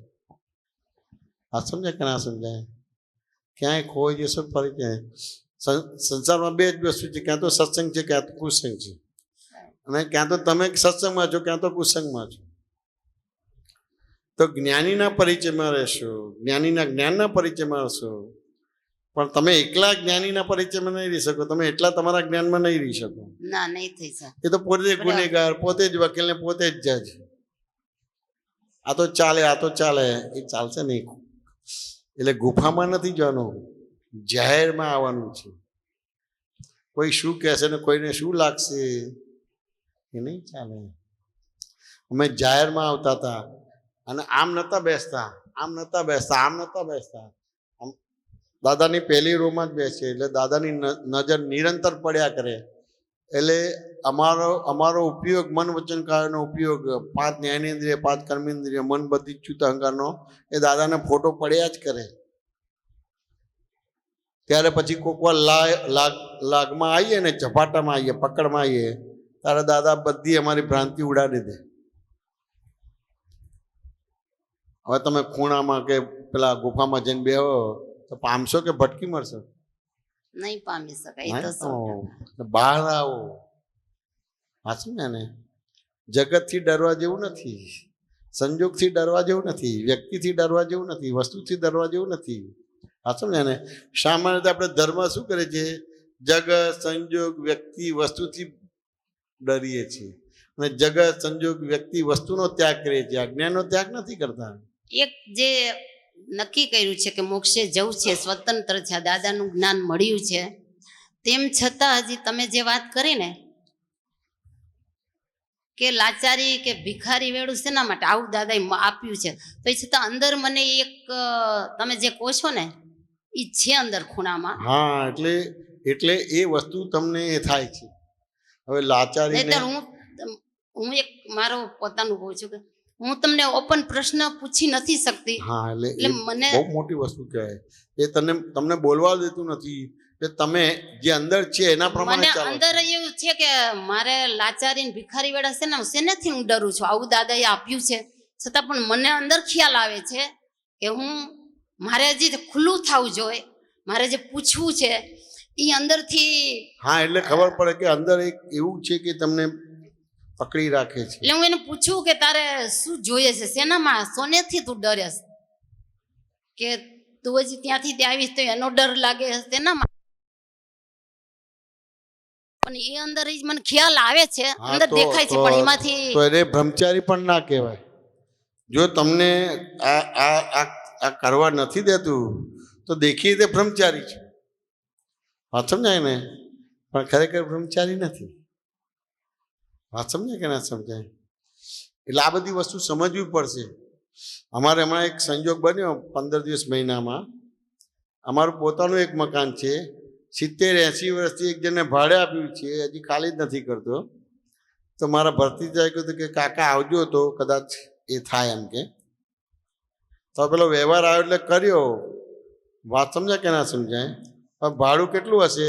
આ સમજાય કે ના સમજાય? ક્યાંય ખોઈ જશો પરિચય. સંસારમાં 2 જ વસ્તુ છે, ક્યાં તો સત્સંગ છે, ક્યાં તો કુસંગ છે. અને ક્યાં તો તમે સત્સંગમાં છો, ક્યાં તો કુસંગમાં છો. તો જ્ઞાનીના પરિચયમાં રહેશો, જ્ઞાનીના જ્ઞાનના પરિચયમાં રહેશો, પણ તમે એકલા જ્ઞાનીના પરિચયમાં નહીં રહી શકો, તમે એટલા તમારા જ્ઞાનમાં નહીં રહી શકો. ના, નહીં થઈ શકે. એ તો પોતે ગુનેગાર, પોતે જ વકીલ ને પોતે જ જજ. આ તો ચાલે, એ ચાલશે નહીં. એટલે ગુફામાં નથી જવાનું, જાહેરમાં આવવાનું છે. કોઈ શું કહેશે ને કોઈને શું લાગશે એ નહીં ચાલે. અમે જાહેરમાં આવતા હતા, અને આમ નહોતા બેસતા. દાદાની પહેલી રોમાં જ બેસીએ, એટલે દાદાની નજર નિરંતર પડ્યા કરે. એટલે અમારો ઉપયોગ, મન વચન કાયાનો ઉપયોગ, 5 જ્ઞાનેન્દ્રિય, 5 કર્મેન્દ્રિય, મન બધી ચ્યુત અહંકારનો, એ દાદાને ફોટો પડ્યા જ કરે. ત્યારે પછી કોક વાર લાગમાં આવીએ ને, ઝપાટામાં આવીએ, પકડમાં આવીએ, ત્યારે દાદા બધી અમારી ભ્રાંતિ ઉડાડી દે. હવે તમે ખૂણામાં કે પેલા ગુફામાં જઈને બેહો તો પામશો કે ભટકી મળશો? નહીં પામી શકાય. બહાર આવો. હાચું ને? જગતથી ડરવા જેવું નથી, સંજોગથી ડરવા જેવું નથી, વ્યક્તિથી ડરવા જેવું નથી, વસ્તુથી ડરવા જેવું નથી. હાચું ને? સામાન્ય રીતે આપણે ધર્મ શું કરે છે? જગત, સંજોગ, વ્યક્તિ, વસ્તુથી ડરીએ છીએ, અને જગત, સંજોગ, વ્યક્તિ, વસ્તુનો ત્યાગ કરીએ છીએ, અજ્ઞાનનો ત્યાગ નથી કરતા. એક જે નક્કી કર્યું છે કે મોક્ષે જવું છે, સ્વતંત્ર છે, દાદાનું જ્ઞાન મળ્યું છે, તેમ છતાં હજી તમે જે વાત કરી ને કે લાચારી કે ભિખારી વેળું શેના માટે આવું દાદાએ આપ્યું છે, તો એ છતાં અંદર મને એક તમે જે કહો છો ને એ છે અંદર ખૂણામાં. હા, એટલે એ વસ્તુ તમને થાય છે. હવે લાચારી નહીંતર હું હું એક મારો પોતાનું કહું છું કે હું તમને ઓપન પ્રશ્ન પૂછી નથી શકતી. હા એટલે એટલે એ મને બહુ મોટી વસ્તુ કહેવાય. એ તમને બોલવા દેતું નથી કે તમે જે અંદર છે એના પ્રમાણે મને ચાલો અંદર છો. એવું છે કે મારે લાચારી ને ભિખારી વેળા છે ને શેનાથી હું ડરું છું. આવું દાદાએ આપ્યું છે છતાં પણ મને અંદર ખ્યાલ આવે છે કે હું મારે હજી ખુલ્લું થવું જોઈએ, મારે જે પૂછવું છે એ અંદરથી. હા એટલે ખબર પડે કે અંદર એક એવું છે કે તમને પકડી રાખે છે. એટલે હું એને પૂછું કે તારે શું જોઈએ છે, શેનામાં, સોનેથી તું ડરે છે કે તું હજી ત્યાંથી ત્યાં આવીશ તો એનો ડર લાગે છે તેનામાં. પણ એ અંદર જ મને ખ્યાલ આવે છે, હા, અંદર તો- દેખાય છે, તો- પણ એમાંથી તો એને બ્રહ્મચારી પણ ના કહેવાય. જો તમને આ આ આ આ કરવા નથી દેતું તો દેખીએ તે બ્રહ્મચારી છે. વાત સમજાય ને? પણ ખરેખર બ્રહ્મચારી નથી. વાત સમજાય કે ના સમજાય? એટલે આ બધી વસ્તુ સમજવી પડશે. અમારે હમણાં એક સંજોગ બન્યો 15 દિવસ મહિનામાં. અમારું પોતાનું એક મકાન છે, 70-80 વર્ષથી એક જણને ભાડે આપ્યું છે, હજી ખાલી જ નથી કરતો. તો મારા ભરતીજાએ કીધું કે કાકા આવજો તો કદાચ એ થાય એમ કે. તો પેલો વ્યવહાર આવ્યો એટલે કર્યો. વાત સમજાય કે ના સમજાય? હવે ભાડું કેટલું હશે?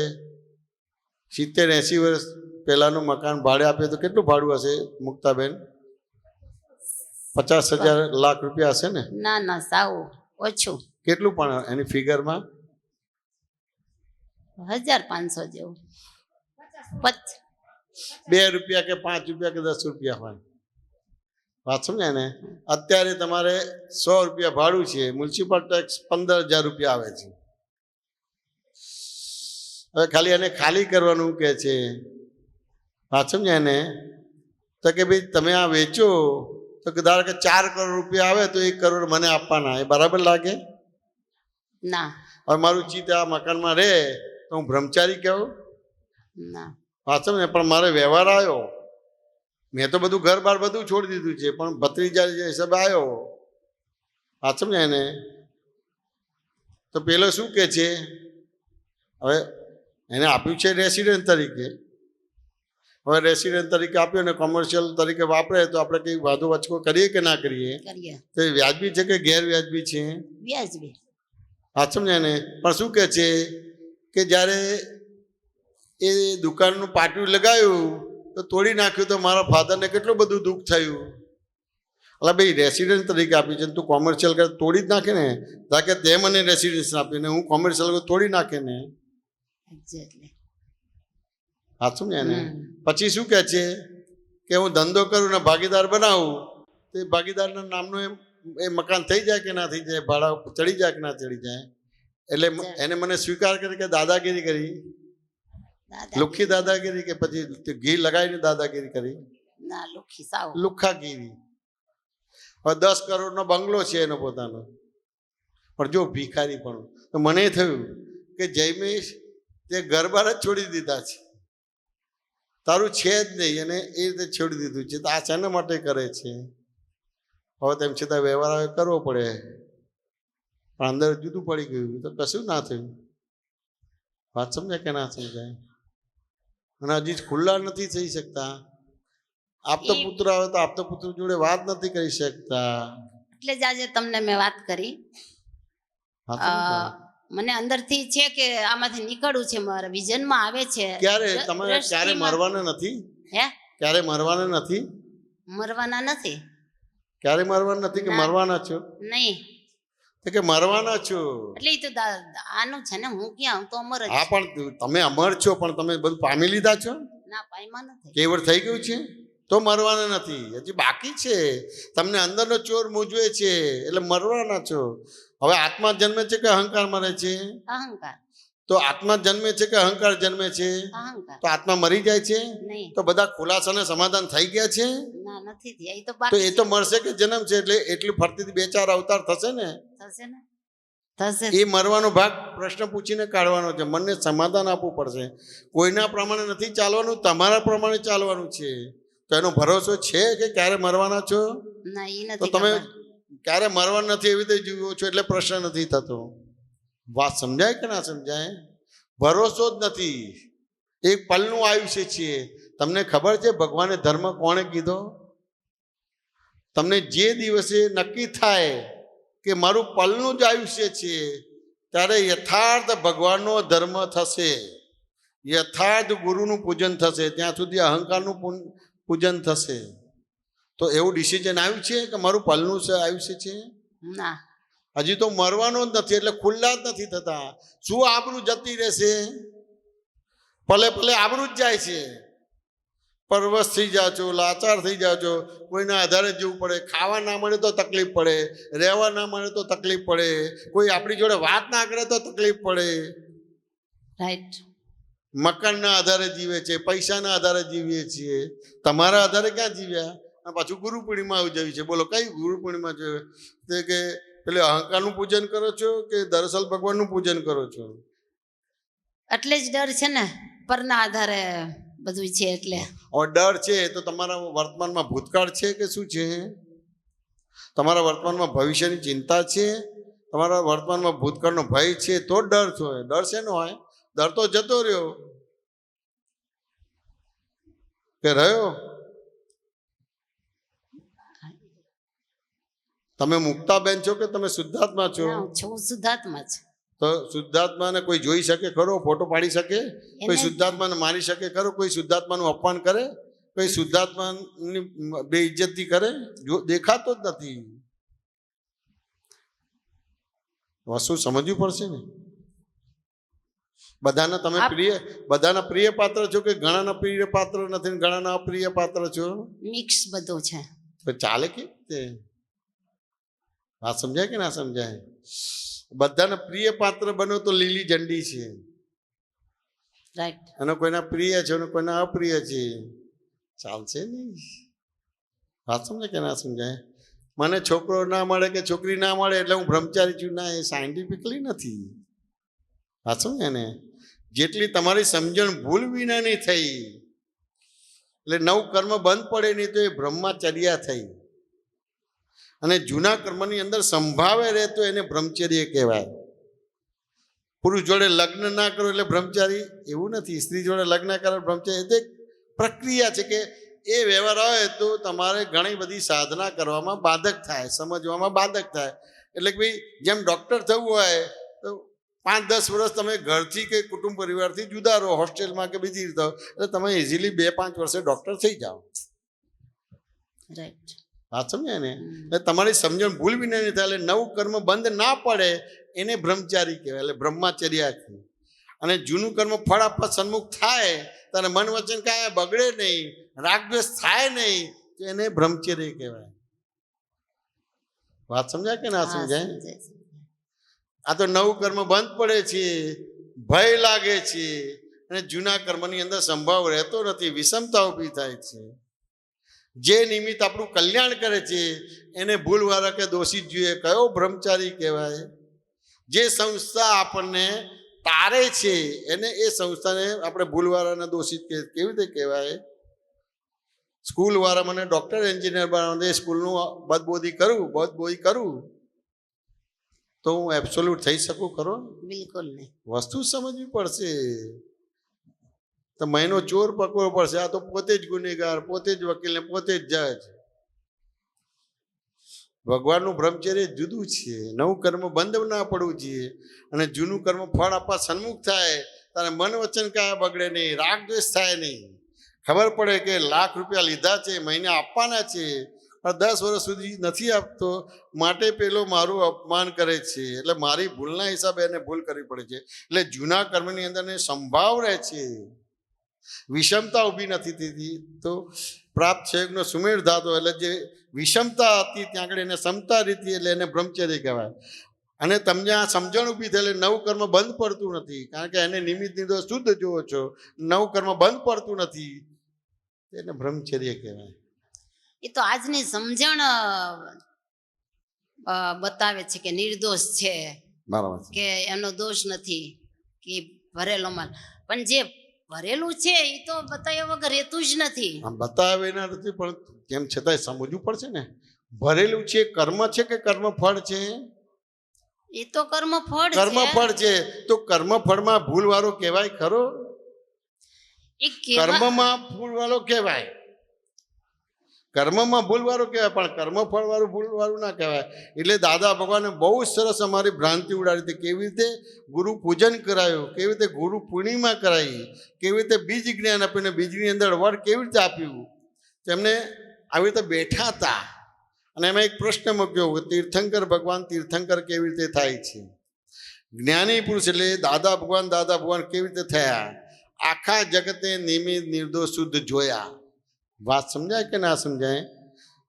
70-80 વર્ષ પહેલાનું મકાન ભાડે આપીએ તો કેટલું ભાડું હશે મુક્તાબેન? 50,000 લાખ રૂપિયા હશે ને? ના ના સાવ ઓછું, કેટલું પણ એની ફિગરમાં? 1,500 જેવું. 2 રૂપિયા કે 5 રૂપિયા કે 10 રૂપિયા હોય. વાત સમજાય ને? અત્યારે તમારે 100 રૂપિયા ભાડું છે, મ્યુનિસિપલ ટેક્સ 15,000 રૂપિયા આવે છે. હવે ખાલી એને ખાલી કરવાનું કે છે. વાત સમજાય ને? તો કે ભાઈ તમે આ વેચો તો ધારો કે 4 કરોડ રૂપિયા આવે તો 1 કરોડ મને આપવાના, એ બરાબર લાગે? ના હવે મારું ચિત્ત આ મકાનમાં રહે તો હું બ્રહ્મચારી કહું? ના વાત સમજે? પણ મારે વ્યવહાર આવ્યો, મેં તો બધું ઘર બાર બધું છોડી દીધું છે, પણ ભત્રીજા જે હિસાબે આવ્યો. વાત સમજાય ને? તો પેલો શું કે છે? હવે એને આપ્યું છે રેસિડેન્ટ તરીકે. હવે રેસિડેન્ટ તરીકે આપ્યો ને કોમર્શિયલ તરીકે વાપરે તો આપણે કંઈ વાંધો વચકો કરીએ કે ના કરીએ? કરીએ. તો એ વ્યાજબી છે કે ગેરવ્યાજબી છે? વ્યાજબી. વાત સમજાય ને? પણ શું કે છે કે જ્યારે એ દુકાનનું પાટિયું લગાવ્યું તો તોડી નાખ્યું તો મારા ફાધરને કેટલું બધું દુઃખ થયું. એટલે ભાઈ રેસિડેન્સ તરીકે આપી છે, તું કોમર્શિયલ કરે તોડી જ નાખે ને. ધારો કે તે મને રેસિડેન્સ આપીને હું કોમર્શિયલ તોડી નાખે ને. એક્ઝેક્ટલી. વાત સમજાય ને? પછી શું કહે છે કે હું ધંધો કરું ને ભાગીદાર બનાવું તો એ ભાગીદારના નામનું એ મકાન થઈ જાય કે ના થઈ જાય, ભાડા ચડી જાય કે ના ચડી જાય. એટલે એને મને સ્વીકાર કરી કે દાદાગીરી કરી, લુખ્ખી દાદાગીરી, કે પછી ઘી લગાવીને દાદાગીરી કરી? ના લુખ્ખી સાવ. લુખ્ખાગીરી. હવે 10 કરોડનો બંગલો છે એનો પોતાનો, પણ જો ભિખારી પણ. તો મને થયું કે જયમેશ તે ઘર બાર જ છોડી દીધા છે, તારું છે જ નહીં અને એ રીતે છોડી દીધું છે. તો આ શેના માટે કરે છે? હવે તેમ છતાં વ્યવહાર આવે કરવો પડે, પણ અંદર જુદું પડી ગયું તો કશું ના થયું. વાત સમજાય કે ના સમજાય? અને હજી ખુલ્લા નથી થઈ શકતા. આપતો પુત્ર આવે તો આપતો પુત્ર જોડે વાત નથી કરી શકતા. એટલે જ આજે તમને મેં વાત કરી. મને અંદરથી છે કે આમાંથી નીકળવું છે, મારા વિઝનમાં આવે છે. ક્યારે તમે ક્યારે મરવાના નથી? હે? ક્યારે મરવાના નથી? મરવાના નથી. ક્યારે મરવાના નથી કે મરવાના છો? નહીં. તો કે મરવાના છો. એટલે એ તો આનું છે ને, હું ક્યાં, હું તો અમર જ. હા પણ તમે અમર છો, પણ તમે બધું પામી લીધા છો? ના પાયમાં નથી. કેવળ થઈ ગયું છે તો મરવાના નથી, હજી બાકી છે. તમને અંદરનો ચોર મૂજવે છે એટલે મરવાના છો. હવે આત્મા જન્મે છે કે અહંકાર મરે છે? અહંકાર. તો આત્મા જન્મે છે કે અહંકાર જન્મે છે? અહંકાર. તો આત્મા મરી જાય છે? નહીં. તો બધા ખુલાસાને સમાધાન થઈ ગયા છે? ના નથી થયા. એ તો તો બાકી એ તો મળશે કે જન્મ છે એટલે એટલી ફરતીથી 2-4 અવતાર થશે ને. થશે ને. થશે. એ મરવાનો ભાગ પ્રશ્ન પૂછીને કાઢવાનો છે. મનને સમાધાન આપવું પડશે. કોઈના પ્રમાણે નથી ચાલવાનું, તમારા પ્રમાણે ચાલવાનું છે. તો એનો ભરોસો છે કે ક્યારે મરવાના છો? ના એ તો નથી તમે ખબર. ક્યારે મરવાનું નથી એવી રીતે જીવો છો એટલે પ્રશ્ન નથી થતો. વાત સમજાય કે ના સમજાય? ભરોસો જ નથી. એક પલનું આયુષ્ય છે, તમને ખબર છે ભગવાને ધર્મ કોણે કીધો? તમને જે દિવસે નક્કી થાય કે મારું પલનું જ આયુષ્ય છે ત્યારે યથાર્થ ભગવાનનો ધર્મ થશે, યથાર્થ ગુરુનું પૂજન થશે, ત્યાં સુધી અહંકારનું પૂજન થશે. તો એવું ડિસિઝન આવ્યું છે કે મારું પલનું આયુષ્ય છે? ના, હજી તો મરવાનો જ નથી, એટલે ખુલ્લા જ નથી થતા. શું આબરૂ જતી રહેશે? પલે પલે આબરૂ જ જાય છે. પરવશ થઈ જાઓ છો, લાચાર થઈ જાઓ છો, કોઈના આધારે જવું પડે, ખાવા ના મળે તો તકલીફ પડે, રહેવા ના મળે તો તકલીફ પડે, કોઈ આપણી જોડે વાત ના કરે તો તકલીફ પડે. રાઈટ. મકાનના આધારે જીવે છે, પૈસાના આધારે જીવીએ છીએ. તમારા આધારે ક્યાં જીવ્યા? અને પાછું ગુરુ પૂર્ણિમા ઉજવી છે. બોલો કઈ ગુરુ પૂર્ણિમા છે? તે કે પેલે અહંકારનું પૂજન કરો છો કે દરઅસલ ભગવાનનું પૂજન કરો છો? એટલે જ ડર છે ને, પરના આધારે બધું છે. એટલે ડર છે તો તમારા વર્તમાનમાં ભૂતકાળ છે કે શું છે? તમારા વર્તમાનમાં ભવિષ્યની ચિંતા છે? તમારા વર્તમાનમાં ભૂતકાળનો ભય છે તો જ ડર છો. ડર શેનો હોય? ડર તો જતો રહ્યો કે રહ્યો? તમે મુક્તાબેન છો કે તમે શુદ્ધાત્મા છો? છું શુદ્ધાત્મા છે. તો શુદ્ધાત્માને કોઈ જોઈ શકે ખરો? ફોટો પાડી શકે? કોઈ શુદ્ધાત્માને મારી શકે ખરો? કોઈ શુદ્ધાત્માનું અપમાન કરે? કોઈ શુદ્ધાત્માની બેઇજ્જતી કરે? દેખાતો જ નથી. વસ્તુ સમજવી પડશે ને. બધાના તમે બધાના પ્રિય પાત્ર છો કે ઘણાના પ્રિય પાત્ર નથી, ઘણાના અપ્રિય પાત્ર છો? મિક્સ બધું છે. તો ચાલે કે વાત સમજાય કે ના સમજાય? બધાને પ્રિય પાત્ર બનો તો લીલી ઝંડી છે. રાઈટ. અને કોઈના પ્રિય છે અને કોઈના અપ્રિય છે. ચાલશે નહીં. વાત સમજાય કે ના સમજાય? મને છોકરો ના મળે કે છોકરી ના મળે એટલે હું બ્રહ્મચારી છું, ના, એ સાયન્ટિફિકલી નથી. વાત સમજાય ને? જેટલી તમારી સમજણ ભૂલ વિનાની થઈ એટલે નવું કર્મ બંધ પડે નહીં તો એ બ્રહ્મચર્યા થઈ. અને જૂના કર્મની અંદર સંભાવે રહે તો એને બ્રહ્મચર્ય કહેવાય. પુરુષ જોડે લગ્ન ના કરો એટલે બ્રહ્મચારી એવું નથી. સ્ત્રી જોડે લગ્ન કરો બ્રહ્મચારી. એ તો એક પ્રક્રિયા છે કે એ વ્યવહાર હોય તો તમારે ઘણી બધી સાધના કરવામાં બાધક થાય, સમજવામાં બાધક થાય. એટલે કે ભાઈ જેમ ડૉક્ટર થવું હોય તો 5-10 વર્ષ તમે ઘરથી કે કુટુંબ પરિવારથી જુદા રહો, હોસ્ટેલમાં કે બીજી રીતે, એટલે તમે ઇઝીલી 2-5 વર્ષે ડૉક્ટર થઈ જાઓ. રાઈટ. વાત સમજાય ને? એટલે તમારી સમજણ ભૂલ બી નહીં થાય, એટલે નવું કર્મ બંધ ના પડે એને બ્રહ્મચારી કહેવાય, એટલે બ્રહ્મચર્યા કહેવાય. અને જૂનું કર્મ ફળ આપવા સન્મુખ થાય ત્યારે મન વચન કાંઈ બગડે નહીં, રાગદ્વેષ થાય નહીં, તો એને બ્રહ્મચર્ય કહેવાય. વાત સમજાય કે ના સમજાય? આ તો નવું કર્મ બંધ પડે છે, ભય લાગે છે, અને જૂના કર્મની અંદર સંભાવ રહેતો નથી, વિષમતા ઊભી થાય છે. જે નિમિત્ત આપણું કલ્યાણ કરે છે એને ભૂલવાળા કે દોષિત જોઈએ, કયો બ્રહ્મચારી કહેવાય? જે સંસ્થા આપણને તારે છે એને એ સંસ્થાને આપણે ભૂલવાળાને દોષિત કેવી રીતે કહેવાય? સ્કૂલવાળા મને ડૉક્ટર એન્જિનિયર બનાવવા એ સ્કૂલનું બદબોધી કરું તો હું એબ્સોલ્યુટ થઈ શકું ખરો? બિલકુલ નહીં. વસ્તુ સમજવી પડશે. તો મહિનો ચોર પકડવો પડશે. આ તો પોતે જ ગુનેગાર, પોતે જ વકીલ ને પોતે જ જજ. ભગવાનનું બ્રહ્મચર્ય જુદું છે. નવું કર્મ બંધ ના પડવું જોઈએ. અને જૂનું કર્મ ફળ આપવા સન્મુખ થાય ત્યારે મન વચન કાંઈ બગડે નહીં, રાગ દ્વેષ થાય નહીં. ખબર પડે કે લાખ રૂપિયા લીધા છે, મહિને આપવાના છે, 10 વર્ષ સુધી નથી આપતો, માટે પેલો મારું અપમાન કરે છે, એટલે મારી ભૂલના હિસાબે એને ભૂલ કરવી પડે છે. એટલે જૂના કર્મની અંદર સંભાવ રહે છે, વિષમતા ઊભી નથી થતી. તો પ્રાપ્ત સંયોગનો સુમેળ થતો એટલે જે વિષમતા હતી ત્યાં આગળ એને સમતા રીતે એટલે એને બ્રહ્મચર્ય કહેવાય. અને તમને આ સમજણ ઊભી થઈ એટલે નવું કર્મ બંધ પડતું નથી, કારણ કે એને નિમિત્ત નિર્દોષ શુદ્ધ જોવો છો, નવું કર્મ બંધ પડતું નથી, એને બ્રહ્મચર્ય કહેવાય. એ તો આજની સમજણ બતાવે છે કે નિર્દોષ છે, બરાબર, કે એનો દોષ નથી, કે ભરેલો માલ. પણ જે ભરેલું છે એ તો બતાવ્યા વગર રહેતું જ નથી. બતાવે ના નથી, પણ તેમ છતાંય સમજવું પડશે ને. ભરેલું છે કર્મ છે કે કર્મ ફળ છે? એ તો કર્મ ફળ છે. તો કર્મ ફળમાં ભૂલ વાળો કહેવાય ખરો? એ કેવા કર્મમાં ભૂલવાળો કહેવાય, કર્મમાં ભૂલવાળો કહેવાય, પણ કર્મ ફળવાળું ભૂલવાળું ના કહેવાય. એટલે દાદા ભગવાને બહુ સરસ અમારી ભ્રાંતિ ઉડાડી હતી. કેવી રીતે ગુરુ પૂજન કરાયું, કેવી રીતે ગુરુ પૂર્ણિમા કરાવી, કેવી રીતે બીજ જ્ઞાન આપ્યું, બીજની અંદર વર કેવી રીતે આપ્યું. તેમને આવી રીતે બેઠા હતા અને એમાં એક પ્રશ્ન મૂક્યો કે તીર્થંકર ભગવાન તીર્થંકર કેવી રીતે થાય છે. જ્ઞાની પુરુષ એટલે દાદા ભગવાન કેવી રીતે થયા, આખા જગતે નિમિત્ત નિર્દોષ શુદ્ધ જોયા. વાત સમજાય કે ના સમજાય?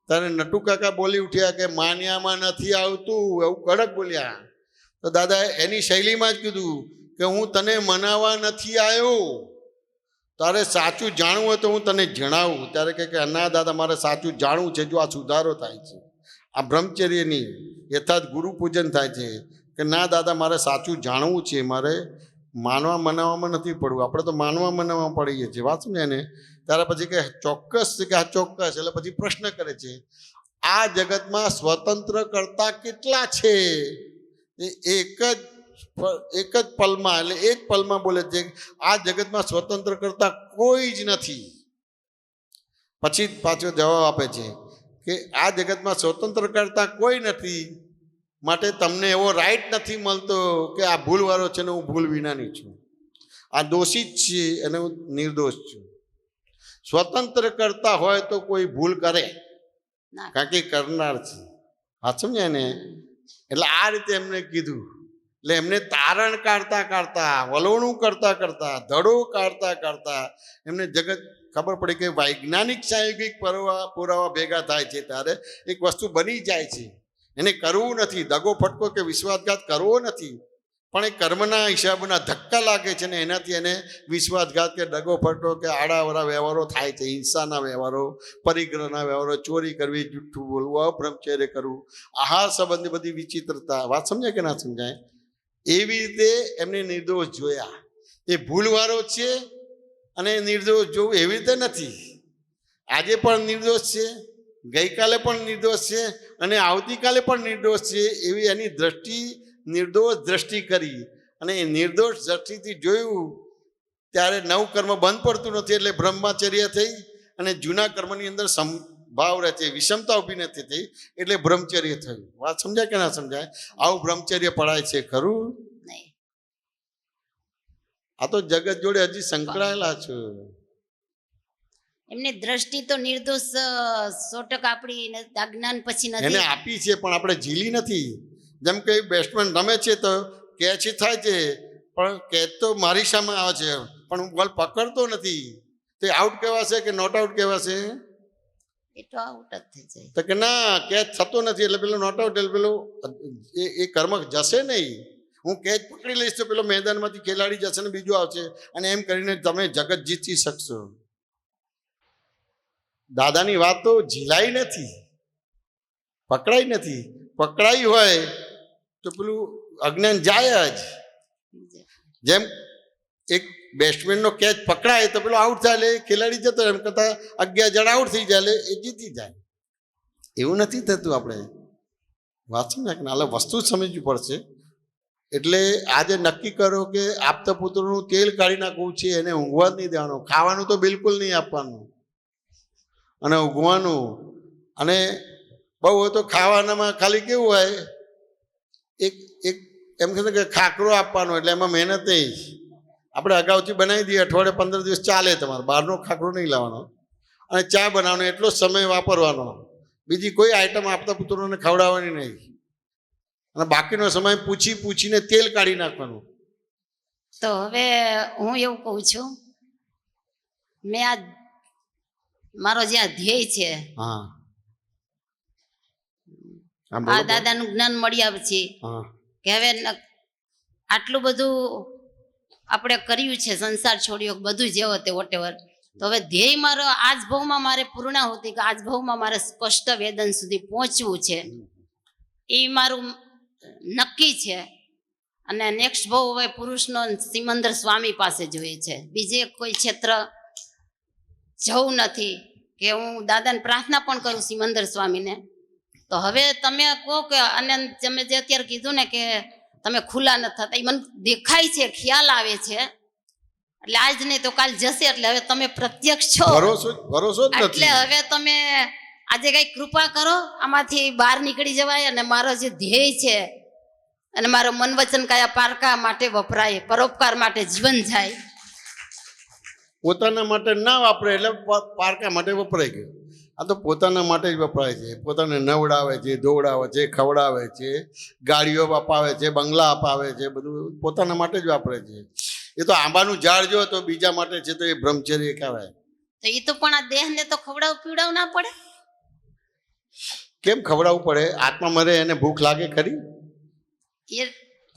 તારે નટુ કાકા બોલી ઉઠ્યા કે માન્યામાં નથી આવતું, એવું કડક બોલ્યા. તો દાદા એની શૈલીમાં જ કીધું કે હું તને મનાવવા નથી આવ્યો, તારે સાચું જાણવું હોય તો હું તને જણાવું. ત્યારે કે ના દાદા મારે સાચું જાણવું છે. જો આ સુધારો થાય છે, આ બ્રહ્મચર્યની યથાર્થ ગુરુ પૂજન થાય છે કે ના દાદા મારે સાચું જાણવું છે, મારે માનવા મનાવવામાં નથી પડવું. આપણે તો માનવા મનાવવામાં પડીએ છીએ. વાત સમજાય ને? ત્યારે પછી કે ચોક્કસ છે કે આ ચોક્કસ. એટલે પછી પ્રશ્ન કરે છે આ જગતમાં સ્વતંત્ર કરતા કેટલા છે? એક જ પલમાં, એટલે એક પલમાં બોલે છે આ જગતમાં સ્વતંત્ર કરતા કોઈ જ નથી. પછી પાછો જવાબ આપે છે કે આ જગતમાં સ્વતંત્ર કરતા કોઈ નથી, માટે તમને એવો રાઈટ નથી મળતો કે આ ભૂલવાળો છે ને હું ભૂલ વિનાની છું, આ દોષિત છે અને હું નિર્દોષ છું. સ્વતંત્ર કરતા હોય તો કોઈ ભૂલ કરે, કારણ કે કરનાર છે. હા સમજાય ને? એટલે આ રીતે એમને કીધું. એટલે એમને તારણ કાઢતા વલોણું કરતા ધડો કાઢતા એમને જગત ખબર પડી કે વૈજ્ઞાનિક સાંયોગિક પુરાવા ભેગા થાય છે ત્યારે એક વસ્તુ બની જાય છે. એને કરવું નથી, દગો ફટકો કે વિશ્વાસઘાત કરવો નથી, પણ એ કર્મના હિસાબના ધક્કા લાગે છે ને એનાથી એને વિશ્વાસઘાત કે દગો ફટકો કે આડાવડા વ્યવહારો થાય છે. હિંસાના વ્યવહારો, પરિગ્રહના વ્યવહારો, ચોરી કરવી, જુઠ્ઠું બોલવું, અબ્રહ્મચર્ય કરવું, આહાર સંબંધી બધી વિચિત્રતા. વાત સમજાય કે ના સમજાય? એવી રીતે એમને નિર્દોષ જોયા. એ ભૂલવાળો છે અને નિર્દોષ જોવું એવી રીતે નથી. આજે પણ નિર્દોષ છે, ગઈકાલે પણ નિર્દોષ છે અને આવતીકાલે પણ નિર્દોષ છે. એવી એની દ્રષ્ટિ, નિર્દોષ દ્રષ્ટિ કરી અને એ નિર્દોષ દ્રષ્ટિથી જોયું ત્યારે નવું કર્મ બંધ પડતું નથી. એટલે બ્રહ્મચર્ય થઈ અને જૂના કર્મની અંદર ભાવ રહે છે, વિષમતા ઊભી નથી થઈ, એટલે બ્રહ્મચર્ય થયું. વાત સમજાય કે ના સમજાય? આવું બ્રહ્મચર્ય પડાય છે ખરું? આ તો જગત જોડે હજી સંકળાયેલા છો. એમની દ્રષ્ટિ તો નિર્દોષ 100% આપણી અજ્ઞાન પછી એને નથી આપી છે પણ આપણે ઝીલી નથી. જેમ કે બેટ્સમેન રમે છે તો કેચ થાય છે, પણ કેચ તો મારી સામે આવે છે પણ હું બોલ પકડતો નથી, તે આઉટ કહેવાશે કે નોટ આઉટ કહેવાશે? એ તો આઉટ જ થઈ જાય. તો કે ના કેચ થતો નથી એટલે પેલો નોટ આઉટ, એટલે પેલો એ કર્મ જશે નહીં. હું કેચ પકડી લઈશ તો પેલો મેદાનમાંથી ખેલાડી જશે ને બીજો આવશે અને એમ કરીને તમે જગત જીતી શકશો. દાદાની વાત તો ઝીલાઈ નથી, પકડાઈ નથી. પકડાઈ હોય તો પેલું અજ્ઞાન જાય જ. જેમ એક બેટ્સમેનનો કેચ પકડાય તો પેલો આઉટ થાય એટલે ખેલાડી જતો, એમ કરતાં 11 જણ આઉટ થઈ જાય એટલે એ જીતી જાય. એવું નથી થતું. આપણે વાત સમજાય કે ના? વસ્તુ સમજવી પડશે. એટલે આજે નક્કી કરો કે આપતા પુત્રનું તેલ કાઢી નાખવું છે, એને ઊંઘવા જ નહીં દેવાનું, ખાવાનું તો બિલકુલ નહીં આપવાનું અને ઊંઘવાનું. અને બહુ હોય તો ખાવાનામાં ખાલી કેવું હોય, એક એમ કે ખાખરો આપવાનો, એટલે એમાં મહેનત નહીં. આપણે અગાઉથી બનાવી દઈએ, અઠવાડિયે 15 દિવસ ચાલે. તમારે બહારનો ખાખરો નહીં લાવવાનો અને ચા બનાવવાનો, એટલો જ સમય વાપરવાનો. બીજી કોઈ આઈટમ આપતા પુત્રોને ખવડાવવાની નહીં અને બાકીનો સમય પૂછીને તેલ કાઢી નાખવાનું. તો હવે હું એવું કહું છું, મેં આ મારો જે આ ધ્યેય છે, હા આ દાદાનું જ્ઞાન મળ્યા પછી કે હવે આટલું બધું આપણે કર્યું છે, સંસાર છોડ્યો, બધું જેવો તે વોટેવર. તો હવે ધ્યેય મારો આજ ભાવમાં મારે પૂર્ણાહુતિ કે આજ ભાવમાં મારે સ્પષ્ટ વેદન સુધી પહોંચવું છે, એ મારું નક્કી છે. અને નેક્સ્ટ ભાવ હવે પુરુષનો સિમંદર સ્વામી પાસે જોઈએ છે, બીજે કોઈ ક્ષેત્ર જવું નથી. કે હું દાદાને પ્રાર્થના પણ કરું સિમંદર સ્વામીને. તો હવે તમે કહો કે, અને તમે જે અત્યારે કીધું ને કે તમે ખુલ્લા નથી થતા, એ મને દેખાય છે, ખ્યાલ આવે છે. એટલે આજ નહીં તો કાલ જશે, એટલે હવે તમે પ્રત્યક્ષ છો, ભરોસો જ એટલે નથી. હવે તમે આજે કઈ કૃપા કરો, આમાંથી બહાર નીકળી જવાય અને મારો જે ધ્યેય છે અને મારો મન વચન કાયા પારકા માટે વપરાય, પરોપકાર માટે જીવન જાય. પોતાના માટે ના વાપરે એટલે પારકા માટે વપરાઈ ગયું. આ તો પોતાના માટે જ વપરાય છે. પોતાને નવડાવે છે, ધોવડાવે છે, ખવડાવે છે, ગાડીઓ અપાવે છે, બંગલા અપાવે છે, બધું પોતાના માટે જ વાપરે છે. એ તો આંબાનું ઝાડ જો તો બીજા માટે છે તો એ બ્રહ્મચર્ય કહેવાય. તો એ તો પણ આ દેહને તો ખવડાવ પીવડાવ ના પડે. કેમ ખવડાવવું પડે? આત્મા મરે એને ભૂખ લાગે ખરી? એ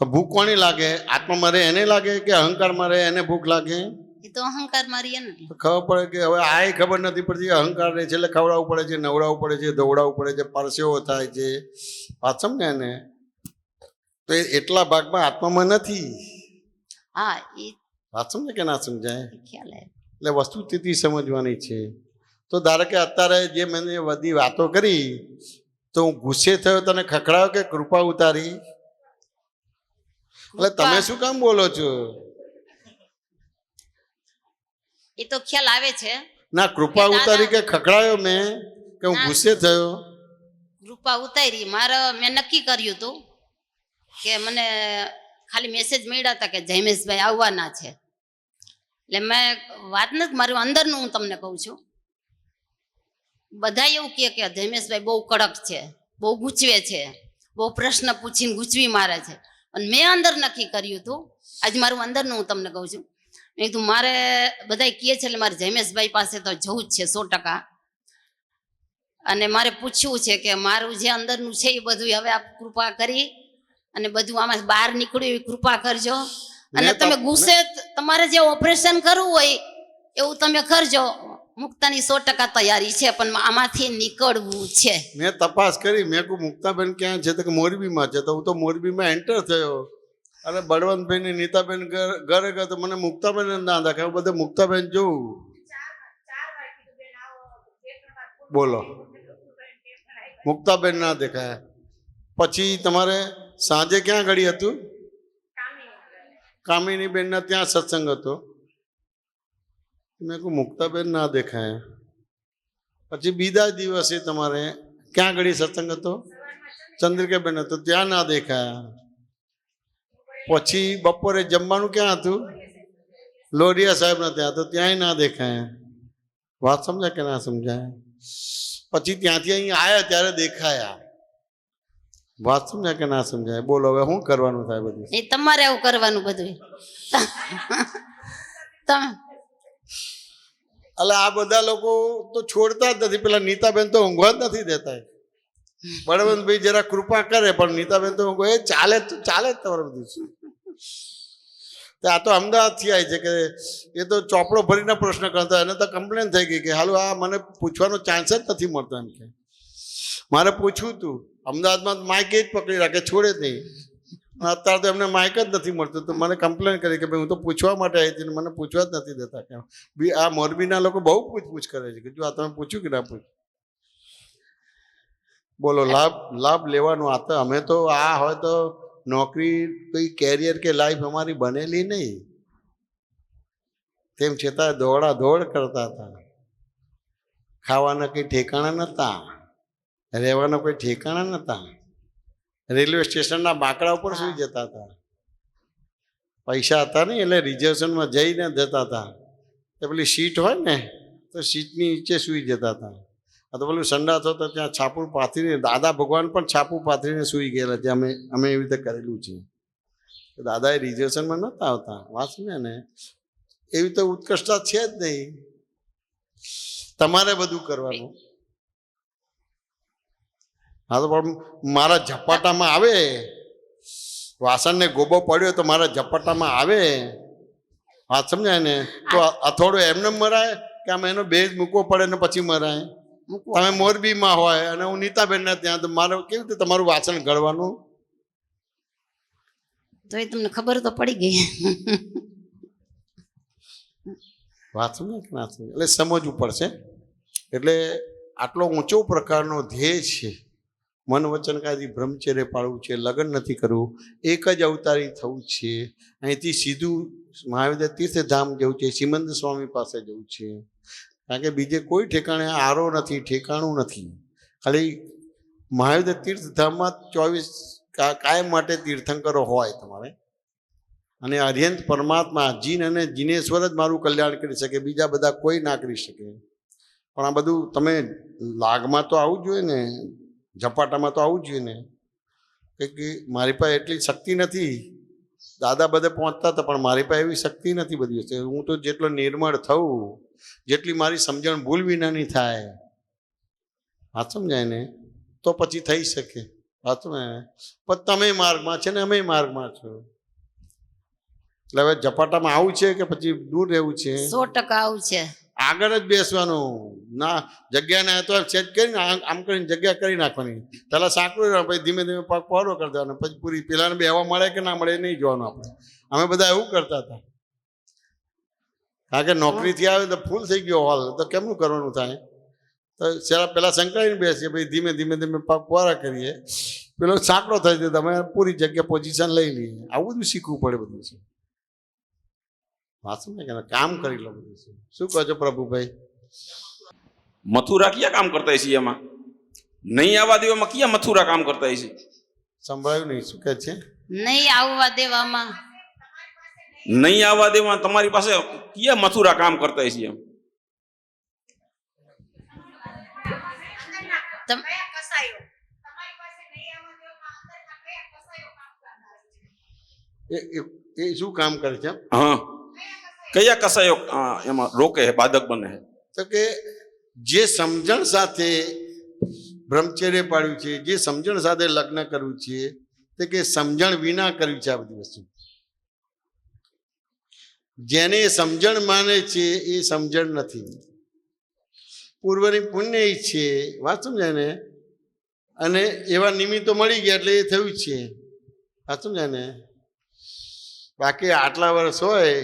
તો ભૂખ કોને લાગે? આત્મા મરે એને લાગે કે અહંકાર મરે એને ભૂખ લાગે? એ તો અહંકાર મારી ને. ખબર પડે કે હવે આ ખબર નથી પડતી. અહંકાર રહે છે એટલે ખવડાવવું પડે છે, નવડાવવું પડે છે, દોવડાવવું પડે છે, પરસેવો થાય છે. વાત સમજે ને? તો એટલા ભાગમાં આત્મામાં નથી. હા, એ વાત સમજે કે ના સમજાય? ખ્યાલ આવે. એટલે વસ્તુ સ્થિતિ સમજવાની છે. તો ધારો કે અત્યારે જે મેં બધી વાતો કરી તો હું ગુસ્સે થયો, તને ખખડાયો કે કૃપા ઉતારી? એટલે તમે શું કામ બોલો છો? એ તો ખ્યાલ આવે છે. ના, કૃપા ઉતારી કે ખખડાયો મેં કે હું ગુસ્સે થયો? કૃપા ઉતારી. મેં નક્કી કર્યું હતું કે મને ખાલી મેસેજ મળ્યા હતા કે જયમેશભાઈ આવવાના છે, એટલે મેં વાત નથી, મારું અંદરનું હું તમને કહું છું. બધા એવું કહે કે જયમેશભાઈ બહુ કડક છે, બહુ ગૂંચવે છે, બહુ પ્રશ્ન પૂછીને ગૂંચવી મારે છે. અને મેં અંદર નક્કી કર્યું હતું, આજે મારું અંદરનું હું તમને કહું છું. મેં કીધું મારે બધા કહે છે એટલે મારે જયમેશભાઈ પાસે તો જવું જ છે 100%. અને મારે પૂછવું છે કે મારું જે અંદરનું છે એ બધું હવે આપ કૃપા કરી અને બધું આમાં બહાર નીકળ્યું એવી કૃપા કરજો. અને તમે ગુસ્સે તમારે જે ઓપરેશન કરવું હોય એવું તમે કરજો. મુક્તાની 100% તૈયારી છે, પણ આમાંથી નીકળવું છે. મેં તપાસ કરી, મેં કહું મુક્તાબેન ક્યાં છે? તો કે મોરબીમાં છે. તો હું તો મોરબીમાં એન્ટર થયો અને બળવંતભાઈ ને નીતાબેન ઘરે ગયો તો મને મુક્તાબેન ના દેખાય. બધે મુક્તાબેન જોઉં, બોલો, મુક્તાબેન ના દેખાય. પછી તમારે સાંજે ક્યાં ઘડી હતું? કામિની બેન ના ત્યાં સત્સંગ હતો. મેં કહું મુક્તાબેન ના દેખાય. પછી બીજા દિવસે તમારે ક્યાં ઘડી સત્સંગ હતો? ચંદ્રિકાબેન હતો, ત્યાં ના દેખાયા. પછી બપોરે જમવાનું ક્યાં હતું? લોરિયા સાહેબ ના ત્યાં, તો ત્યાંય ના દેખાયા. વાત સમજાય કે ના સમજાય? પછી ત્યાંથી અહીં આવ્યા ત્યારે દેખાયા. વાત સમજાય કે ના સમજાય? બોલો હવે શું કરવાનું થાય? બધું એ તમારે આવું કરવાનું બધું. તમે એટલે આ બધા લોકો તો છોડતા જ નથી. પેલા નીતાબેન તો ઊંઘવા જ નથી દેતા. બળવંતભાઈ જરા કૃપા કરે, પણ નીતાબેન તો ઊંઘો. એ ચાલે જ તમારે બધું. આ તો અમદાવાદથી આવી છે કે એ તો ચોપડો ભરીને પ્રશ્ન કરતા. એને તો કમ્પ્લેન થઈ ગઈ કે હાલો આ મને પૂછવાનો ચાન્સ જ નથી મળતો. એમ કે મારે પૂછવું હતું. અમદાવાદમાં માઇક જ પકડી રાખે, છોડે જ નહીં. અત્યારે તો એમને માઇક જ નથી મળતું. તો મને કમ્પ્લેન કરી કે ભાઈ હું તો પૂછવા માટે આવી હતી, મને પૂછવા જ નથી દેતા. કેમ આ મોરબીના લોકો બહુ પૂછપૂછ કરે છે કે જો આ તમે પૂછ્યું કે ના પૂછ્યું? બોલો, લાભ લેવાનો. આ તો અમે તો આ હોય તો નોકરી, કોઈ કેરિયર કે લાઈફ અમારી બનેલી નહીં. તેમ છતાં દોડ કરતા હતા. ખાવાના કંઈ ઠેકાણા નહોતા, રહેવાના કોઈ ઠેકાણા નહોતા. રેલવે સ્ટેશનના બાકડા ઉપર સુઈ જતા હતા. પૈસા હતા નહીં એટલે રિઝર્વેશનમાં જઈને જતા હતા. એ પેલી સીટ હોય ને તો સીટની નીચે સુઈ જતા હતા. આ તો પેલું સંડાસ હતો ત્યાં છાપું પાથરીને, દાદા ભગવાન પણ છાપું પાથરીને સુઈ ગયેલા છે. અમે એવી રીતે કરેલું છે. દાદાએ રિઝર્વેશનમાં નહોતા આવતા. વાત સમજે ને? એવી તો ઉત્કૃષ્ટતા છે જ નહીં. તમારે બધું કરવાનું. હા, તો પણ મારા ઝપાટામાં આવે, વાસણને ગોબો પડ્યો તો મારા ઝપાટામાં આવે. વાત સમજાય ને? તો અથોડું એમને મરાય કે આમ એનો બેઝ મૂકવો પડે ને પછી મરાય? તમે મોરબીમાં હોય અને હું નીતાબેન ના ત્યાં, તો મારે કેવી રીતે તમારું વાસણ ઘડવાનું? તો એ તમને ખબર તો પડી ગઈ. વાત સમજાય કે ના સમજાય? એટલે સમજવું પડશે. એટલે આટલો ઊંચો પ્રકારનો ધ્યેય છે. મન વચન કાયથી બ્રહ્મચર્ય પાળવું છે, લગ્ન નથી કરવું, એક જ અવતારી થવું છે. અહીંથી સીધું મહાવીર તીર્થધામ જવું છે, સિમંદ સ્વામી પાસે જવું છે. કારણ કે બીજે કોઈ ઠેકાણે આરો નથી, ઠેકાણું નથી. ખાલી મહાવીર તીર્થધામમાં 24 કાયમ માટે તીર્થંકરો હોય તમારે. અને અર્યંત પરમાત્મા જીન અને જીનેશ્વર જ મારું કલ્યાણ કરી શકે, બીજા બધા કોઈ ના કરી શકે. પણ આ બધું તમે લાગમાં તો આવવું જોઈએ ને, ઝપાટામાં તો આવવું જોઈએ ને. કે મારી પાસે એટલી શક્તિ નથી. દાદા બધે પહોંચતા હતા પણ મારી પાસે એવી શક્તિ નથી બધી વસ્તુ. હું તો જેટલો નિર્મળ થવું, જેટલી મારી સમજણ ભૂલ વિનાની થાય, વાત સમજાય ને, તો પછી થઈ શકે. વાત સમજાય. પણ તમે માર્ગમાં છે ને અમે માર્ગમાં છો. એટલે હવે ઝપાટામાં આવું છે કે પછી દૂર રહેવું છે? 100% આવું છે. આગળ જ બેસવાનું ના, જગ્યા ના તો સેટ કરીને આમ કરીને જગ્યા કરી નાખવાની. પેલા સાંકળું રહેવાનું, પછી ધીમે ધીમે પગ પહોળો કરી દેવાનો, પછી પૂરી પેલાને બેહવા મળે કે ના મળે એ નહીં જોવાનું. આપણે અમે બધા એવું કરતા હતા. કારણ કે નોકરીથી આવે તો ફૂલ થઈ ગયો હોલ, તો કેમનું કરવાનું થાય? તો પેલા સંકળાઈને બેસીએ, પછી ધીમે ધીમે ધીમે પગ પહોળા કરીએ, પેલો સાંકડો થઈ જાય, તમે પૂરી જગ્યા પોઝિશન લઈ લઈએ. આવું બધું શીખવું પડે બધું છે. કામ કરી લો બધું છે. શું કહો છો પ્રભુભાઈ? મથુરા ક્યાં કામ કરતા છે? એમાં નહીં આવવા દેવામાં ક્યાં મથુરા કામ કરતા છે? સંભળાયું નહીં, શું કહે છે? નહીં આવવા દેવામાં. નહીં આવવા દેવામાં તમારી પાસે ક્યાં મથુરા કામ કરતા છે? એમ એ શું કામ કરે છે? હા, કયા કસાયો એમાં રોકે છે, બાધક બને છે? તો કે જે સમજણ સાથે બ્રહ્મચર્ય પાડ્યું છે, જે સમજણ સાથે લગ્ન કરવું છે, તે કે સમજણ વિના કર્યું છે આ બધી વસ્તુ. જેને સમજણ માને છે એ સમજણ નથી. પૂર્વની પુણ્ય છે, વાત સમજાય ને. અને એવા નિમિત્તો મળી ગયા એટલે એ થયું છે, વાત સમજાય ને. બાકી આટલા વર્ષ હોય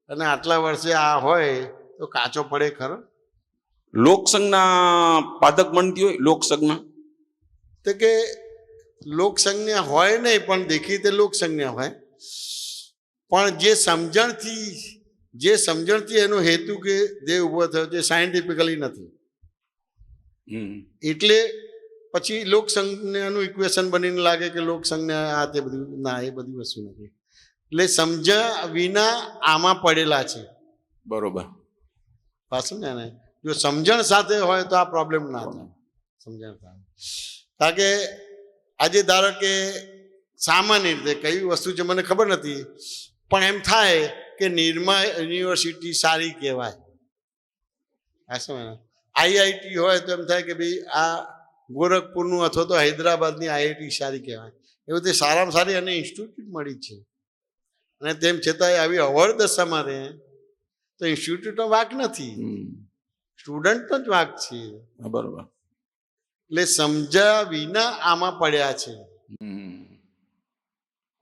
અને આટલા વર્ષે આ હોય તો કાચો પડે ખરો? લોકસંગના બાધક બનતી હોય, લોકસંગના તો કે લોકસંજ્ઞા હોય નહીં, પણ દેખીતે લોકસંજ્ઞા હોય. પણ જે સમજણથી એનો હેતુ કે દેહ ઉભો થયો છે સાયન્ટિફિકલી નથી. એટલે પછી લોકસંજ્ઞાનું ઇક્વેશન બનીને લાગે કે લોકસંજ્ઞા આ તે બધું. ના, એ બધી વસ્તુ નથી. એટલે સમજ્યા વિના આમાં પડેલા છે. બરોબર, પાછું ને. જો સમજણ સાથે હોય તો આ પ્રોબ્લેમ ના થાય. સમજણ થાય. કારણ કે આજે ધારો કે સામાન્ય રીતે કઈ વસ્તુ છે મને ખબર નથી, પણ એમ થાય કે નિરમા યુનિવર્સિટી સારી કહેવાય. આઈઆઈટી હોય તો એમ થાય કે ભાઈ આ ગોરખપુરનું અથવા તો હૈદરાબાદની આઈઆઈટી સારી કહેવાય. એ બધી સારામાં સારી અને ઇન્સ્ટિટ્યૂટ મળી છે. અને તેમ છતાંય આવી અવળ દશામાં રહે તો ઇન્સ્ટિટ્યૂટનો વાંક નથી, સ્ટુડન્ટનો જ વાંક છે. બરોબર. એટલે સમજ્યા વિના આમાં પડ્યા છે.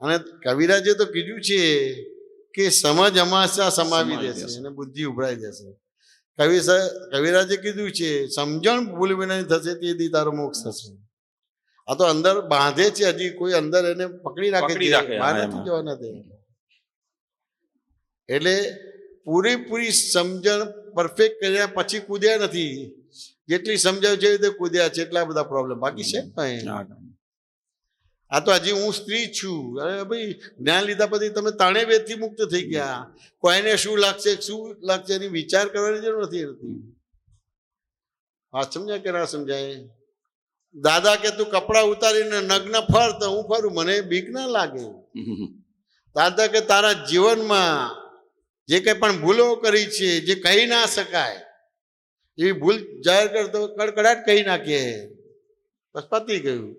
અને કવિરાજે તો કીધું છે કે સમજ હંમેશા સમાવી દેશે અને બુદ્ધિ ઉભરાઈ જશે. કવિરાજે કીધું છે સમજણ ભૂલ વિના થશે તે દી તારો મોક્ષ થશે. આ તો અંદર બાંધે છે, હજી કોઈ અંદર એને પકડી રાખે છે, બહાર નથી જવાના દે. એટલે પૂરેપૂરી સમજણ પરફેક્ટ કર્યા પછી કૂદ્યા નથી. જેટલી સમજાવ છે તે કૂદ્યા છે, એટલા બધા પ્રોબ્લેમ બાકી છે. આ તો હજી હું સ્ત્રી છું. અરે ભાઈ, જ્ઞાન લીધા પછી તમે ત્રણેય વેદથી મુક્ત થઈ ગયા. કોઈને શું લાગશે એની વિચાર કરવાની જરૂર નથી. વાત સમજાય કે ના સમજાય? દાદા કે તું કપડા ઉતારીને નગ્ન ફર તો હું ફરું, મને બીક ના લાગે. દાદા કે તારા જીવનમાં જે કંઈ પણ ભૂલો કરી છે, જે કહી ના શકાય એવી ભૂલ જાહેર કરતો કડકડાટ કહી નાખીએ, બસ પતી ગયું.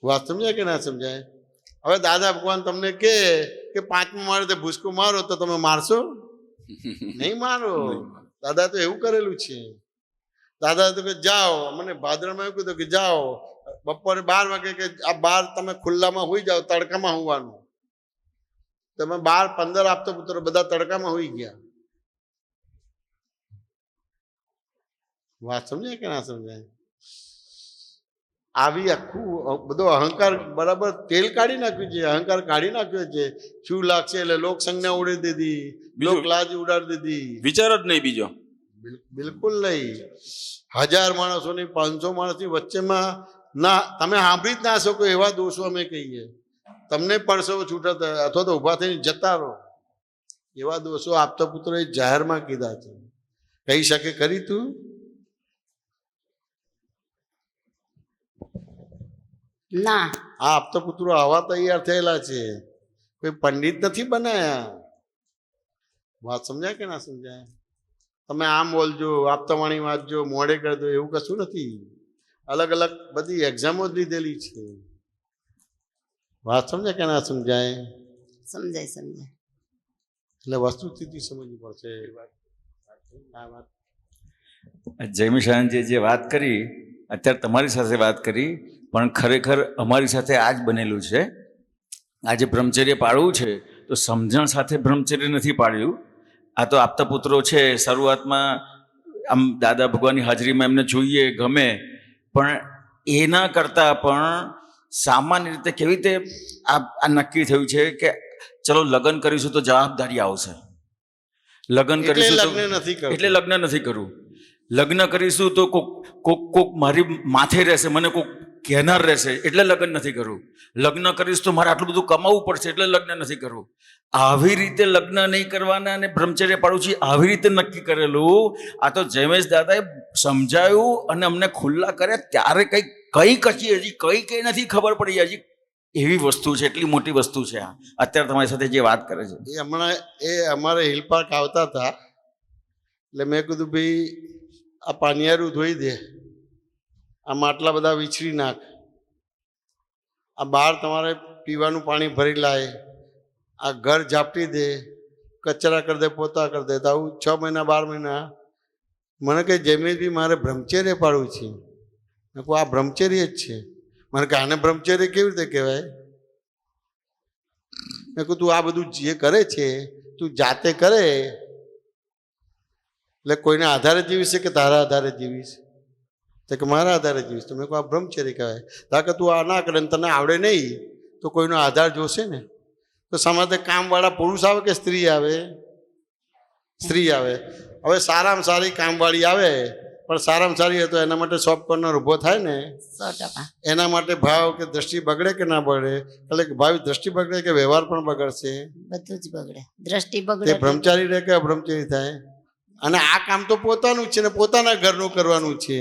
વાત સમજાય કે ના સમજાય? હવે દાદા ભગવાન તમને કે 5મા માળે ભૂસકો મારો તો તમે મારશો? નહીં મારો. દાદા તો એવું કરેલું છે. દાદા તો કે જાઓ, મને ભાદરમાં એવું કીધું કે જાઓ બપોરે 12 વાગે કે આ 12 તમે ખુલ્લામાં હોઈ જાઓ, તડકામાં હોવાનું. તમે 12-15 આપતો પુત્રો બધા તડકામાં હોઈ ગયા. વાત સમજાય કે ના સમજાય? આવી આખું બધો અહંકાર બરાબર તેલ કાઢી નાખ્યું છે, અહંકાર કાઢી નાખ્યો છે. શું લાગશે એટલે લોક સંજ્ઞા ઉડી દીધી, લોક લાજ ઉડાડી દીધી. વિચાર જ નહીં બીજો. બિલકુલ નહીં. 1000 માણસોની 500 માણસની વચ્ચેમાં ના તમે સાંભળી જ ના શકો એવા દોષો અમે કહીએ. તમને પડશો છૂટા અથવા તો ઊભા થઈને જતા રહો એવા દોષો આપતા પુત્રોએ જાહેરમાં કીધા છે. કહી શકે ખરી તું? ના. આ આપતા પુત્રો આવા તૈયાર થયેલા છે, કોઈ પંડિત નથી બનાયા. વાત સમજાય કે ના સમજાય? તમે આમ બોલજો, આપતાવાણી વાંચજો, મોડે કરી દો એવું કશું નથી. અલગ અલગ બધી એક્ઝામો જ લીધેલી છે. વાત સમજાય કે ના સમજાય? સમજાય સમજાય. એટલે વસ્તુસ્થિતિ સમજવી પડશે. આ વાત જયમિશાનજી જે વાત કરી અત્યારે તમારી સાથે વાત કરી, પણ ખરેખર અમારી સાથે આ જ બનેલું છે. આજે બ્રહ્મચર્ય પાળવું છે તો સમજણ સાથે બ્રહ્મચર્ય નથી પાળ્યું. આ તો આપતા પુત્રો છે, શરૂઆતમાં આમ દાદા ભગવાનની હાજરીમાં એમને જોઈએ ગમે, પણ એના કરતાં પણ સામાન્ય રીતે કેવી રીતે આ નક્કી થયું છે કે ચલો લગ્ન કરીશું તો જવાબદારી આવશે, લગ્ન કરીશું તો લગ્ન નથી કરવું. એટલે લગ્ન નથી કરવું, લગ્ન કરીશું તો કોક મારી માથે રહેશે, મને કોક કહેનાર રહેશે એટલે લગ્ન નથી કરવું, લગ્ન કરીશ તો મારે આટલું બધું કમાવવું પડશે એટલે લગ્ન નથી કરવું. આવી રીતે લગ્ન નહીં કરવાના અને બ્રહ્મચર્ય પાડવું છે, આવી રીતે નક્કી કરેલું. આ તો જયમેશ દાદાએ સમજાયું અને અમને ખુલ્લા કર્યા ત્યારે હજી કઈ નથી ખબર પડી. હજી એવી વસ્તુ છે, એટલી મોટી વસ્તુ છે આ અત્યારે તમારી સાથે જે વાત કરે છે. એ હમણાં અમારે હિલ પાર્ક આવતા હતા એટલે મેં કીધું ભાઈ આ પાનિયારું ધોઈ દે, આમાં આટલા બધા વિછરી નાખ, આ બહાર તમારે પીવાનું પાણી ભરી લાય, આ ઘર ઝાપટી દે, કચરા કરી દે, પોતા કરી દે. તો આવું 6 મહિના 12 મહિના મને કહે જયમેશભાઈ મારે બ્રહ્મચર્ય પાડવું છે. મેં કહું આ બ્રહ્મચર્ય જ છે. મને કહે આને બ્રહ્મચર્ય કેવી રીતે કહેવાય? મેં કહું તું આ બધું જે કરે છે તું જાતે કરે એટલે કોઈના આધારે જીવીશ કે તારા આધારે જીવીશ? તો કે મારા આધારે જીવીશ. તો મેં કહું આ બ્રહ્મચર્ય કહેવાય. ધારો કે તું આ ના કરે ને તને આવડે નહીં તો કોઈનો આધાર જોશે ને. તો સમાજે કામવાળા પુરુષ આવે કે સ્ત્રી આવે? સ્ત્રી આવે. હવે સારામાં સારી કામવાળી આવે, પણ સારામાં સારી હોય તો એના માટે શોપ કોર્નર ઊભો થાય ને. 100%. એના માટે ભાવ કે દ્રષ્ટિ બગડે કે ના બગડે? એટલે કે ભાવ દ્રષ્ટિ બગડે કે વ્યવહાર પણ બગડશે? બધું જ બગડે. દ્રષ્ટિ તે બગડે. બ્રહ્મચારી રહે કે અબ્રહ્મચારી થાય? અને આ કામ તો પોતાનું જ છે ને પોતાના ઘરનું કરવાનું છે.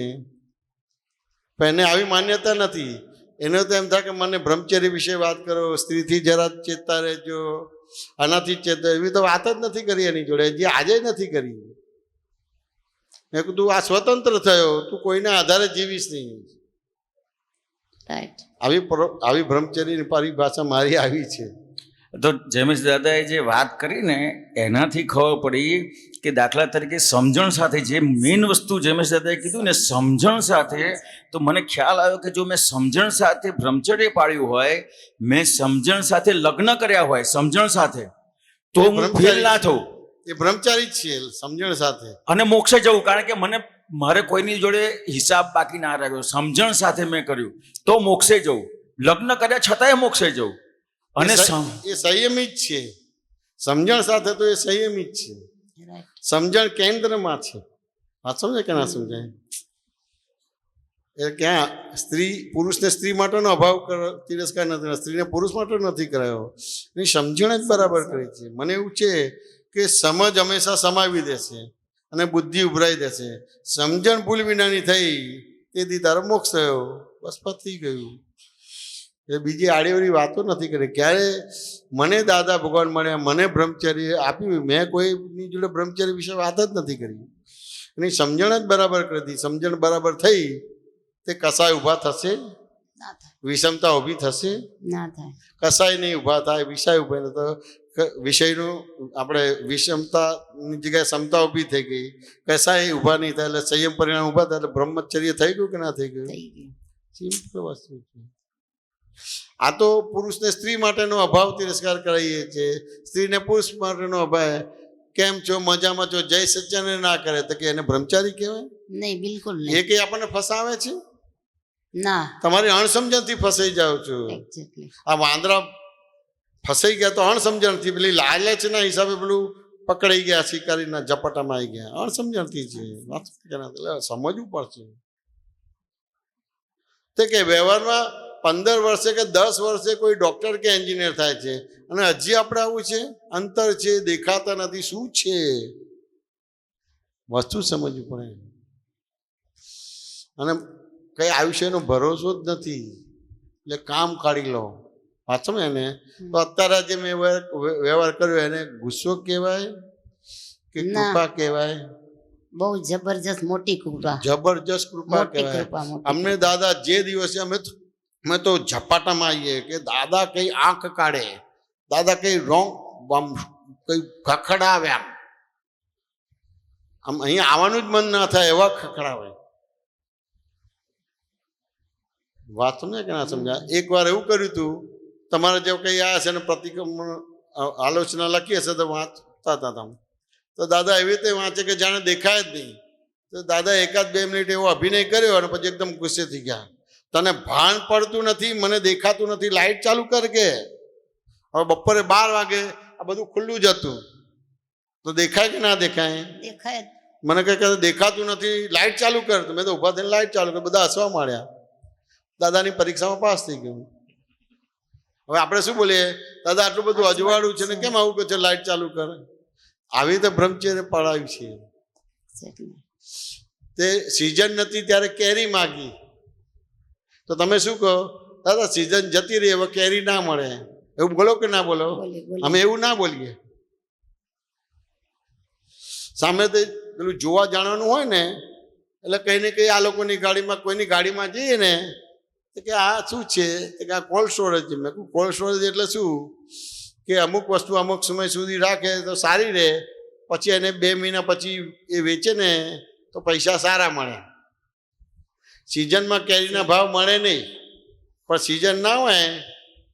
પણ એને આવી માન્યતા નથી. એને તો એમ થાય કે મને બ્રહ્મચર્ય વિશે વાત કરો, સ્ત્રીથી જરા ચેતતા રહેજો, આનાથી ચેતો. એવી તો વાત જ નથી કરી એની જોડે, જે આજે નથી કરી. મેં કીધું તું આ સ્વતંત્ર થયો, તું કોઈના આધારે જીવીશ નહીં. રાઈટ. આવી બ્રહ્મચર્યની પરિભાષા મારી આવી છે. તો જયમેશ દાદાએ જે વાત કરી ને એનાથી ખબર પડી કે દાખલા તરીકે સમજણ સાથે જે મેઇન વસ્તુ જયમેશ દાદાએ કીધું ને, સમજણ સાથે, તો મને ખ્યાલ આવ્યો કે જો મેં સમજણ સાથે બ્રહ્મચર્ય પાળ્યું હોય, મેં સમજણ સાથે લગ્ન કર્યા હોય સમજણ સાથે, તો હું ફેલ ના થઉં. એ બ્રહ્મચારી જ છે સમજણ સાથે. અને મોક્ષે જવું, કારણ કે મારે કોઈની જોડે હિસાબ બાકી ના રાખ્યો, સમજણ સાથે મેં કર્યું તો મોક્ષે જવું, લગ્ન કર્યા છતાંય મોક્ષે જવું. અને એ સંયમી જ છે. સમજણ સાથે તો એ સંયમી જ છે. સમજણ કેન્દ્રમાં છે. વાત સમજાય કે ના સમજાય? એ ક્યાં સ્ત્રી પુરુષને સ્ત્રી માટેનો અભાવ તિરસ્કાર નથી, સ્ત્રીને પુરુષ માટે નથી કરાયો. એની સમજણ જ બરાબર કરી છે. મને એવું છે કે સમજ હંમેશા સમાવી દેશે અને બુદ્ધિ ઉભરાઈ દેશે. સમજણ ભૂલ વિનાની થઈ તેથી તારો મોક્ષ થયો, બસ પતી ગયું. એ બીજી આડીવડી વાતો નથી કરી. ક્યારે મને દાદા ભગવાન મળ્યા, મને બ્રહ્મચર્ય આપ્યું, મેં કોઈની જોડે બ્રહ્મચર્ય વિશે વાત જ નથી કરી. એની સમજણ જ બરાબર કરી હતી. સમજણ બરાબર થઈ તે કસાય ઊભા થશે, ના થાય. વિષમતા ઊભી થશે ના થાય. કસાય નહીં ઊભા થાય, વિષય ઊભા તો વિષયનું આપણે વિષમતાની જગ્યાએ સમતા ઊભી થઈ ગઈ, કસાય ઊભા નહીં થાય એટલે સંયમ પરિણામ ઊભા થાય એટલે બ્રહ્મચર્ય થઈ ગયું કે ના થઈ ગયું? થઈ ગયું. સિમ્પલ વસ્તુ છે. આ તો પુરુષને સ્ત્રી માટેનો અભાવ તિરસ્કાર કરાવીએ છીએ, સ્ત્રીને પુરુષ માટેનો અભાવ. કેમ છો, મજામાં છો, જય સચ્ચિદાનંદ ના કરે તો કે એને બ્રહ્મચારી કહેવાય? નહીં, બિલકુલ એ નહીં. કે આપણને ફસાવે છે. ના તમારી અણસમજણથી ફસાઈ જાઓ છો. એક્ઝેક્ટલી. આ વાંદરા ફસાઈ ગયા તો અણસમજણથી, પેલી લાલચના હિસાબે પેલું પકડાઈ ગયા, શિકારીના ઝપટામાં આવી ગયા, અણસમજણથી છે. સમજવું પડશે. તે કે વ્યવહારમાં 15 વર્ષે કે 10 વર્ષે કોઈ ડોક્ટર કે એન્જિનિયર થાય છે અને હજી આપણે આવું છે, અંતર છે, દેખાતા નથી. શું છે વસ્તુ સમજવી પડે. અને કઈ આયુષ્યનો ભરોસો જ નથી, એટલે કામ કાઢી લો. વાંચો ને તો અત્યારે જે મેં વ્યવહાર કર્યો એને ગુસ્સો કહેવાય કે કૃપા કહેવાય? બહુ જબરજસ્ત મોટી કૃપા. જબરજસ્ત કૃપા મોટી કહેવાય. કૃપા, મોટી અમને દાદા જે દિવસે અમે તો ઝપાટામાં આવીએ કે દાદા કઈ આંખ કાઢે, દાદા કઈ રોંગ કઈ ખખડાવે, આમ અહીંયા આવવાનું જ મન ના થાય એવા ખખડાવે. વાત સમજાય કે ના સમજાય? એક વાર એવું કર્યું હતું, તમારે જેવું કઈ આવ્યા છે ને પ્રતિક્રમણ આલોચના લખી હશે તો વાંચતા હતા તમે, તો દાદા એવી રીતે વાંચે કે જાણે દેખાય જ નહીં. તો દાદા 1-2 મિનિટ એવો અભિનય કર્યો અને પછી એકદમ ગુસ્સે થઈ ગયા. તને ભાન પડતું નથી, મને દેખાતું નથી, લાઈટ ચાલુ કર કે. હવે બપોરે 12 વાગે આ બધું ખુલ્લું જ હતું, તો દેખાય કે ના દેખાય? દેખાય. મને કઈ દેખાતું નથી, લાઈટ ચાલુ કર. તો મેં તો ઊભા થઈને લાઈટ ચાલુ કરી, બધા હસવા માંડ્યા. દાદાની પરીક્ષામાં પાસ થઈ ગયું. હવે આપણે શું બોલીએ, દાદા આટલું બધું અજવાળું છે ને કેમ આવું કહે છે લાઈટ ચાલુ કરે? આવી રીતે બ્રહ્મચર્ય પડાવ્યું છે. તે સિઝન નથી ત્યારે કેરી માગી, તો તમે શું કહો? દાદા સિઝન જતી રહી, હવે કેરી ના મળે. એવું બોલો કે ના બોલો? અમે એવું ના બોલીએ. સામે તે પેલું જોવા જાણવાનું હોય ને, એટલે કઈ ને કઈ આ લોકોની ગાડીમાં, કોઈની ગાડીમાં જઈએ ને કે આ શું છે, કે આ કોલ્ડ સ્ટોરેજ છે. મેં કહું કોલ્ડ સ્ટોરેજ એટલે શું? કે અમુક વસ્તુ અમુક સમય સુધી રાખે તો સારી રહે, પછી એને 2 મહિના પછી એ વેચે ને તો પૈસા સારા મળે. સિઝનમાં કેરીના ભાવ મળે નહીં, પણ સિઝન ના હોય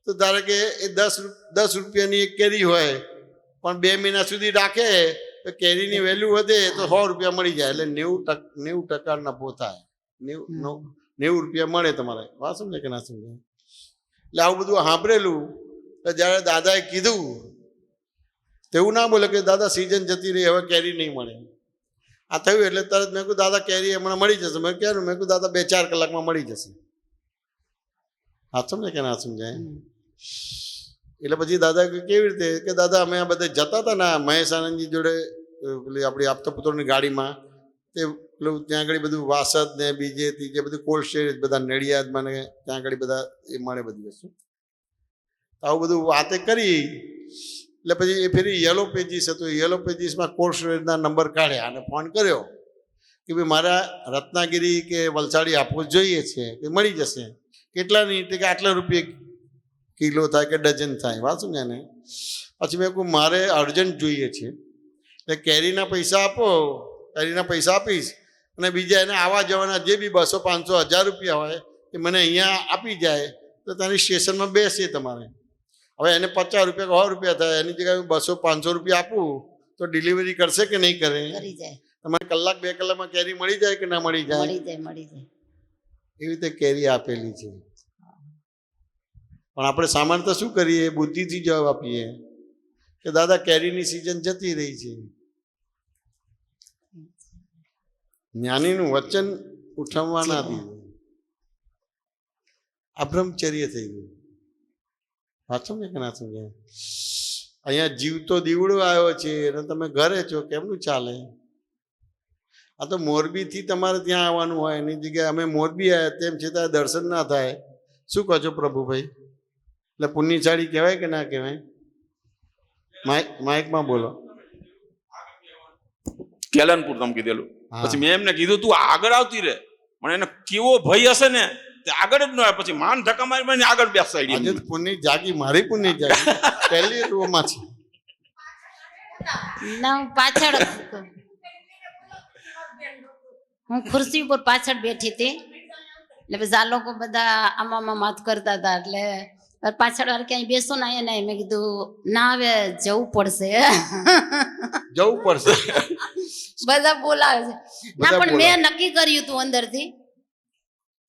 તો ધારો કે એ 10 રૂપિયાની એક કેરી હોય, પણ 2 મહિના સુધી રાખે તો કેરીની વેલ્યુ વધે તો 100 રૂપિયા મળી જાય, એટલે 90% નફો થાય. 90 રૂપિયા મળે તમારે. વાત સમજે કે ના સમજે? એટલે આવું બધું સાંભળેલું. તો જ્યારે દાદાએ કીધું તેવું ના બોલે કે દાદા સિઝન જતી રહી, હવે કેરી નહીં મળે. આ થયું એટલે તરત મેં કહ્યું દાદા કેરી હમણાં મળી જશે. મેં કહ્યું દાદા 2-4 કલાકમાં મળી જશે. હા સમજે કે ના સમજાય? એટલે પછી દાદા કેવી રીતે કે દાદા અમે આ બધે જતા હતા ને મહેશ આનંદજી જોડે, પેલી આપણી આપતા પુત્રોની ગાડીમાં, તે પેલું ત્યાં આગળ બધું વાસદ ને બીજે ત્રીજે બધું કોલ્ડ સ્ટોરેજ, બધા નડિયાદમાં ને ત્યાં આગળ બધા એ મળે બધી વસ્તુ. આવું બધું વાતે કરી એટલે પછી એ ફેરી યલો પેજીસ હતું, યલો પેજીસમાં કોલ્ડ સ્ટોરેજના નંબર કાઢ્યા અને ફોન કર્યો કે ભાઈ મારા રત્નાગીરી કે વલસાડી આપવું જોઈએ છે, કે મળી જશે. કેટલાની? કે આટલા રૂપિયા કિલો થાય કે ડઝન થાય. વાંચું ને એને. પછી મેં કહું મારે અર્જન્ટ જોઈએ છે, એટલે કેરીના પૈસા આપો, કેરીના પૈસા આપીશ, અને બીજા એને આવવા જવાના જે બી 200, 500, 1000 રૂપિયા હોય એ મને અહીંયા આપી જાય તો ત્યાંની સ્ટેશનમાં બેસીએ તમારે. હવે એને 50 રૂપિયા કે 100 રૂપિયા થાય, એની જગ્યાએ 200, 500 રૂપિયા આપું તો ડિલિવરી કરશે કે નહીં કરે? તમારે 1-2 કલાકમાં કેરી મળી જાય કે ના મળી જાય? મળી જાય. એવી રીતે કેરી આપેલી છે. પણ આપણે સામાન્ય તો શું કરીએ, બુદ્ધિથી જવાબ આપીએ કે દાદા કેરીની સિઝન જતી રહી છે. જ્ઞાનીનું વચન ઉઠાવવા ના દીધું, આ બ્રહ્મચર્ય થઈ ગયું. વાંચો ને કે ના સમજાય? અહીંયા જીવતો દીવડો આવ્યો છે અને તમે ઘરે છો, કેમનું ચાલે? આ તો મોરબીથી તમારે ત્યાં આવવાનું હોય, એની જગ્યાએ અમે મોરબી આવ્યા, તેમ છતાં દર્શન ના થાય. શું કહો છો પ્રભુભાઈ? એટલે પુણ્યશાળી કહેવાય કે ના કહેવાય? માઇકમાં બોલો. કેલનપુર તમે કીધેલું, પછી મેં એમને કીધું તું આગળ આવતી રે, પણ એને કેવો ભય હશે ને તે આગળ જ ન આવે. પછી માન ધક્કા મારી આગળ બેસાડી. આજે પુણ્ય જાગી, મારી પુણ્ય જાગી. પહેલી રોમાં છે ના, હું પાછળ, હું ખુરશી ઉપર પાછળ બેઠી હતી, એટલે પછી આ લોકો બધા આમાં વાત કરતા હતા, એટલે પાછળ વાર ક્યાંય બેસો ના એને મેં કીધું ના હવે જવું પડશે. જવું પડશે. બધા બોલાવે છે ના, પણ મેં નક્કી કર્યું હતું અંદરથી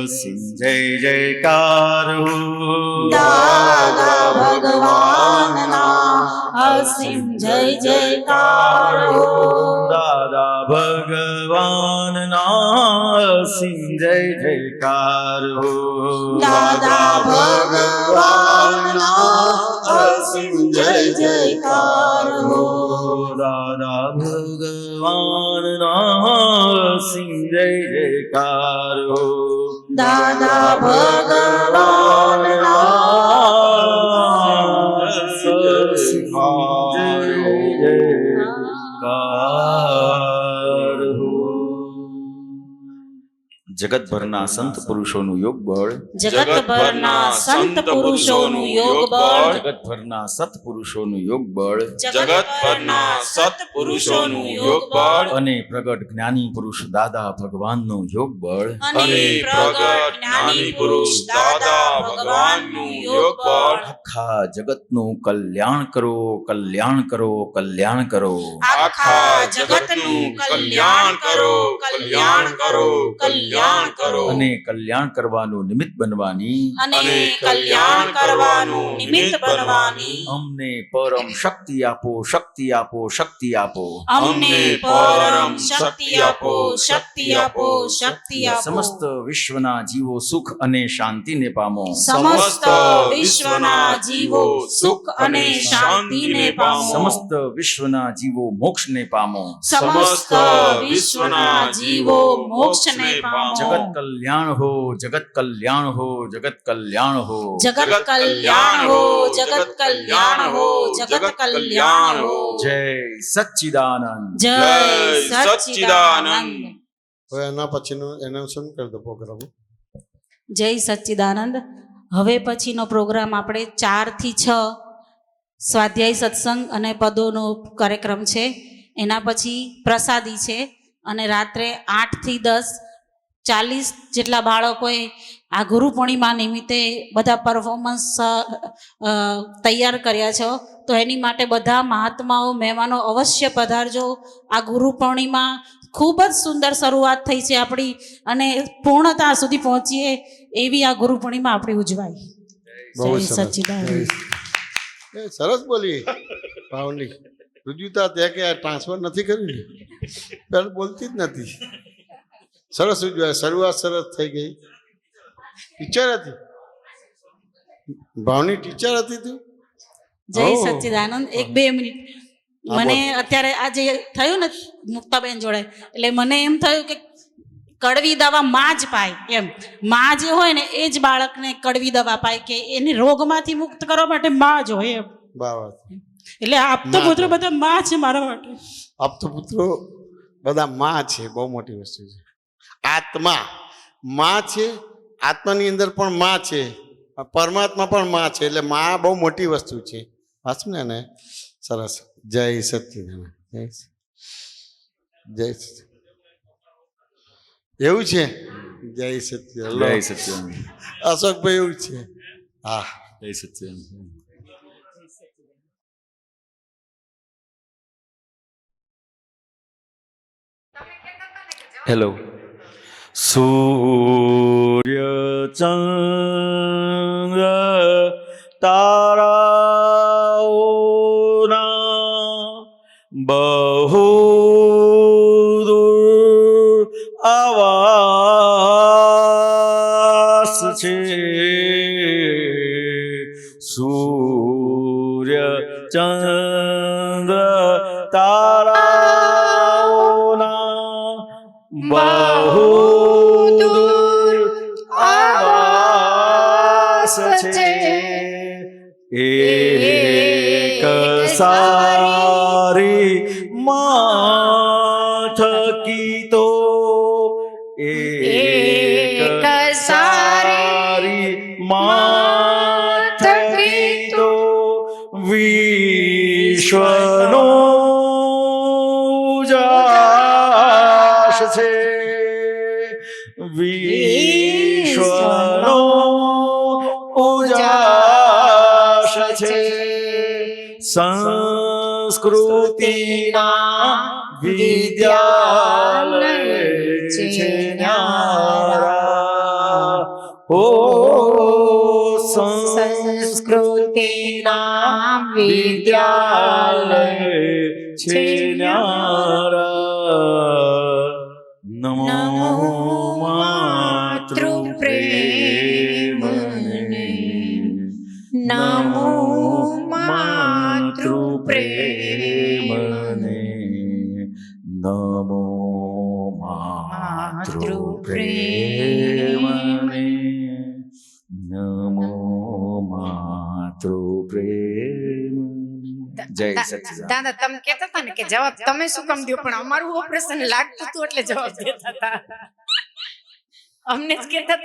અસીમ જય જયકાર હો દાદા ભગવાનના અસીમ જય જયકાર હો દાદા ભગવાનના અસીમ જય જયકાર હો દાદા ભગવાનના અસીમ જય જયકાર હો દાદા ભગવાનના અસીમ જય જયકાર હો દાદા ભગવાનના અસીમ જય જયકાર હો. જગતભરના સંત પુરુષોનું યોગ બળ જગતભરના સંત પુરુષોનું યોગ બળ જગતભરના સત્પુરુષોનું યોગ બળ જગતભરના સત્પુરુષોનું યોગ બળ અને પ્રગટ જ્ઞાની પુરુષ દાદા ભગવાનનું યોગ બળ અને પ્રગટ જ્ઞાની પુરુષ દાદા ભગવાનનું યોગ બળ આખા જગતનું કલ્યાણ કરો કલ્યાણ કરો કલ્યાણ કરો આખા જગતનું કલ્યાણ કરો કલ્યાણ કરો કલ્યાણ કરો અને કલ્યાણ કરવાનું નિમિત્ત બનવાની અને કલ્યાણ કરવાનું નિમિત્ત બનવાની અમને પરમ શક્તિ આપો શક્તિ આપો શક્તિ આપો અમને પરમ શક્તિ આપો શક્તિ આપો શક્તિ આપો સમસ્ત વિશ્વના જીવો સુખ અને શાંતિને પામો સમસ્ત વિશ્વના જીવો સુખ અને શાંતિને પામો સમસ્ત વિશ્વના જીવો મોક્ષને પામો સમસ્ત વિશ્વના જીવો મોક્ષને પામો જગત કલ્યાણ હો જગત કલ્યાણ હો જગત કલ્યાણ હો જગત કલ્યાણ હો જગત કલ્યાણ હો જગત કલ્યાણ હો જય સચ્ચિદાનંદ જય સચ્ચિદાનંદ હવે એના પછીનું એનાઉન્સમેન્ટ કરી દો પ્રોગ્રામ. જય સચ્ચિદાનંદ. હવે પછીનો પ્રોગ્રામ આપણે 4 થી 6 સ્વાધ્યાય સત્સંગ અને પદોનો કાર્યક્રમ છે. એના પછી પ્રસાદી છે અને રાત્રે 8 થી 10 40 જેટલા બાળકોએ આ ગુરુ પૂર્ણિમા નિમિત્તે બધા પરફોર્મન્સ તૈયાર કર્યા છે. તો એની માટે બધા મહાત્માઓ મહેમાનો અવશ્ય પધારજો. આ ગુરુ પૂર્ણિમા ખૂબ જ સુંદર શરૂઆત થઈ છે આપણી અને પૂર્ણતા સુધી પહોંચીએ એવી આ ગુરુ પૂર્ણિમા આપણી ઉજવાય. બહુ જય સરસ. સચ્ચિદાનંદ. એ સરસ બોલી ભાવની રુજુતા ત્યાં કે ટ્રાન્સફર નથી કર્યું ને પહેલાં બોલતી જ નથી. સરસ ઉજવાય. શરૂઆત સરસ થઈ ગઈ. ટીચર હતી ભાવની ટીચર હતી તું. જય ઓહ. સચ્ચિદાનંદ. 1-2 મિનિટ મને અત્યારે આ જે થયું ને મુક્તાબેન જોડે એટલે મને એમ થયું કે કડવી દવા માં જ પાય એમ. માં જે હોય ને એ જ બાળકને કડવી દવા પાય કે એને રોગમાંથી મુક્ત કરવા માટે માં જ હોય એમ. બાબા એટલે આપતો પુત્રો બધા માં છે મારા માટે. આપતો પુત્રો બધા માં છે. બહુ મોટી વસ્તુ છે. આત્મા માં છે. આત્માની અંદર પણ માં છે. પરમાત્મા પણ માં છે. એટલે માં બહુ મોટી વસ્તુ છે. વાંચું ને સરસ. જય સચ્ચિદાનંદ. જય સચ્ચિદાનંદ. એવું છે. જય સચ્ચિદાનંદ. જય સચ્ચિદાનંદ અશોકભાઈ એવું છે. હા જય સચ્ચિદાનંદ. હેલો. સૂર્ય ચંદ્ર તારાઓના બહુ દૂર આવાસ છે. સૂર્ય ચંદ્ર તારાઓના બહુ દૂર આવાસ છે. એક સારી માથકી તો એક સારી માથકી તો વિશ્વનો ઉજાસ છે. વિશ્વનો ઉજાસ છે. સંસ્કૃતિના વિદ્યાલય છે ન્યારા. ઓ સંસ્કૃતિના વિદ્યાલય છે ન્યારા. નમો માતૃ પ્રેમને, નમો માતૃ પ્રેમને, નમો માતૃ પ્રેમને, નમો માતૃ પ્રેમને. જય સચ્ચિદાનંદ. દાદા તમે કહેતા હતા ને કે જવાબ તમે શું કામ દો, પણ અમારું ઓપરેશન લાગતું હતું એટલે જવાબ દેતા હતા. અમને જ કહેતા હતા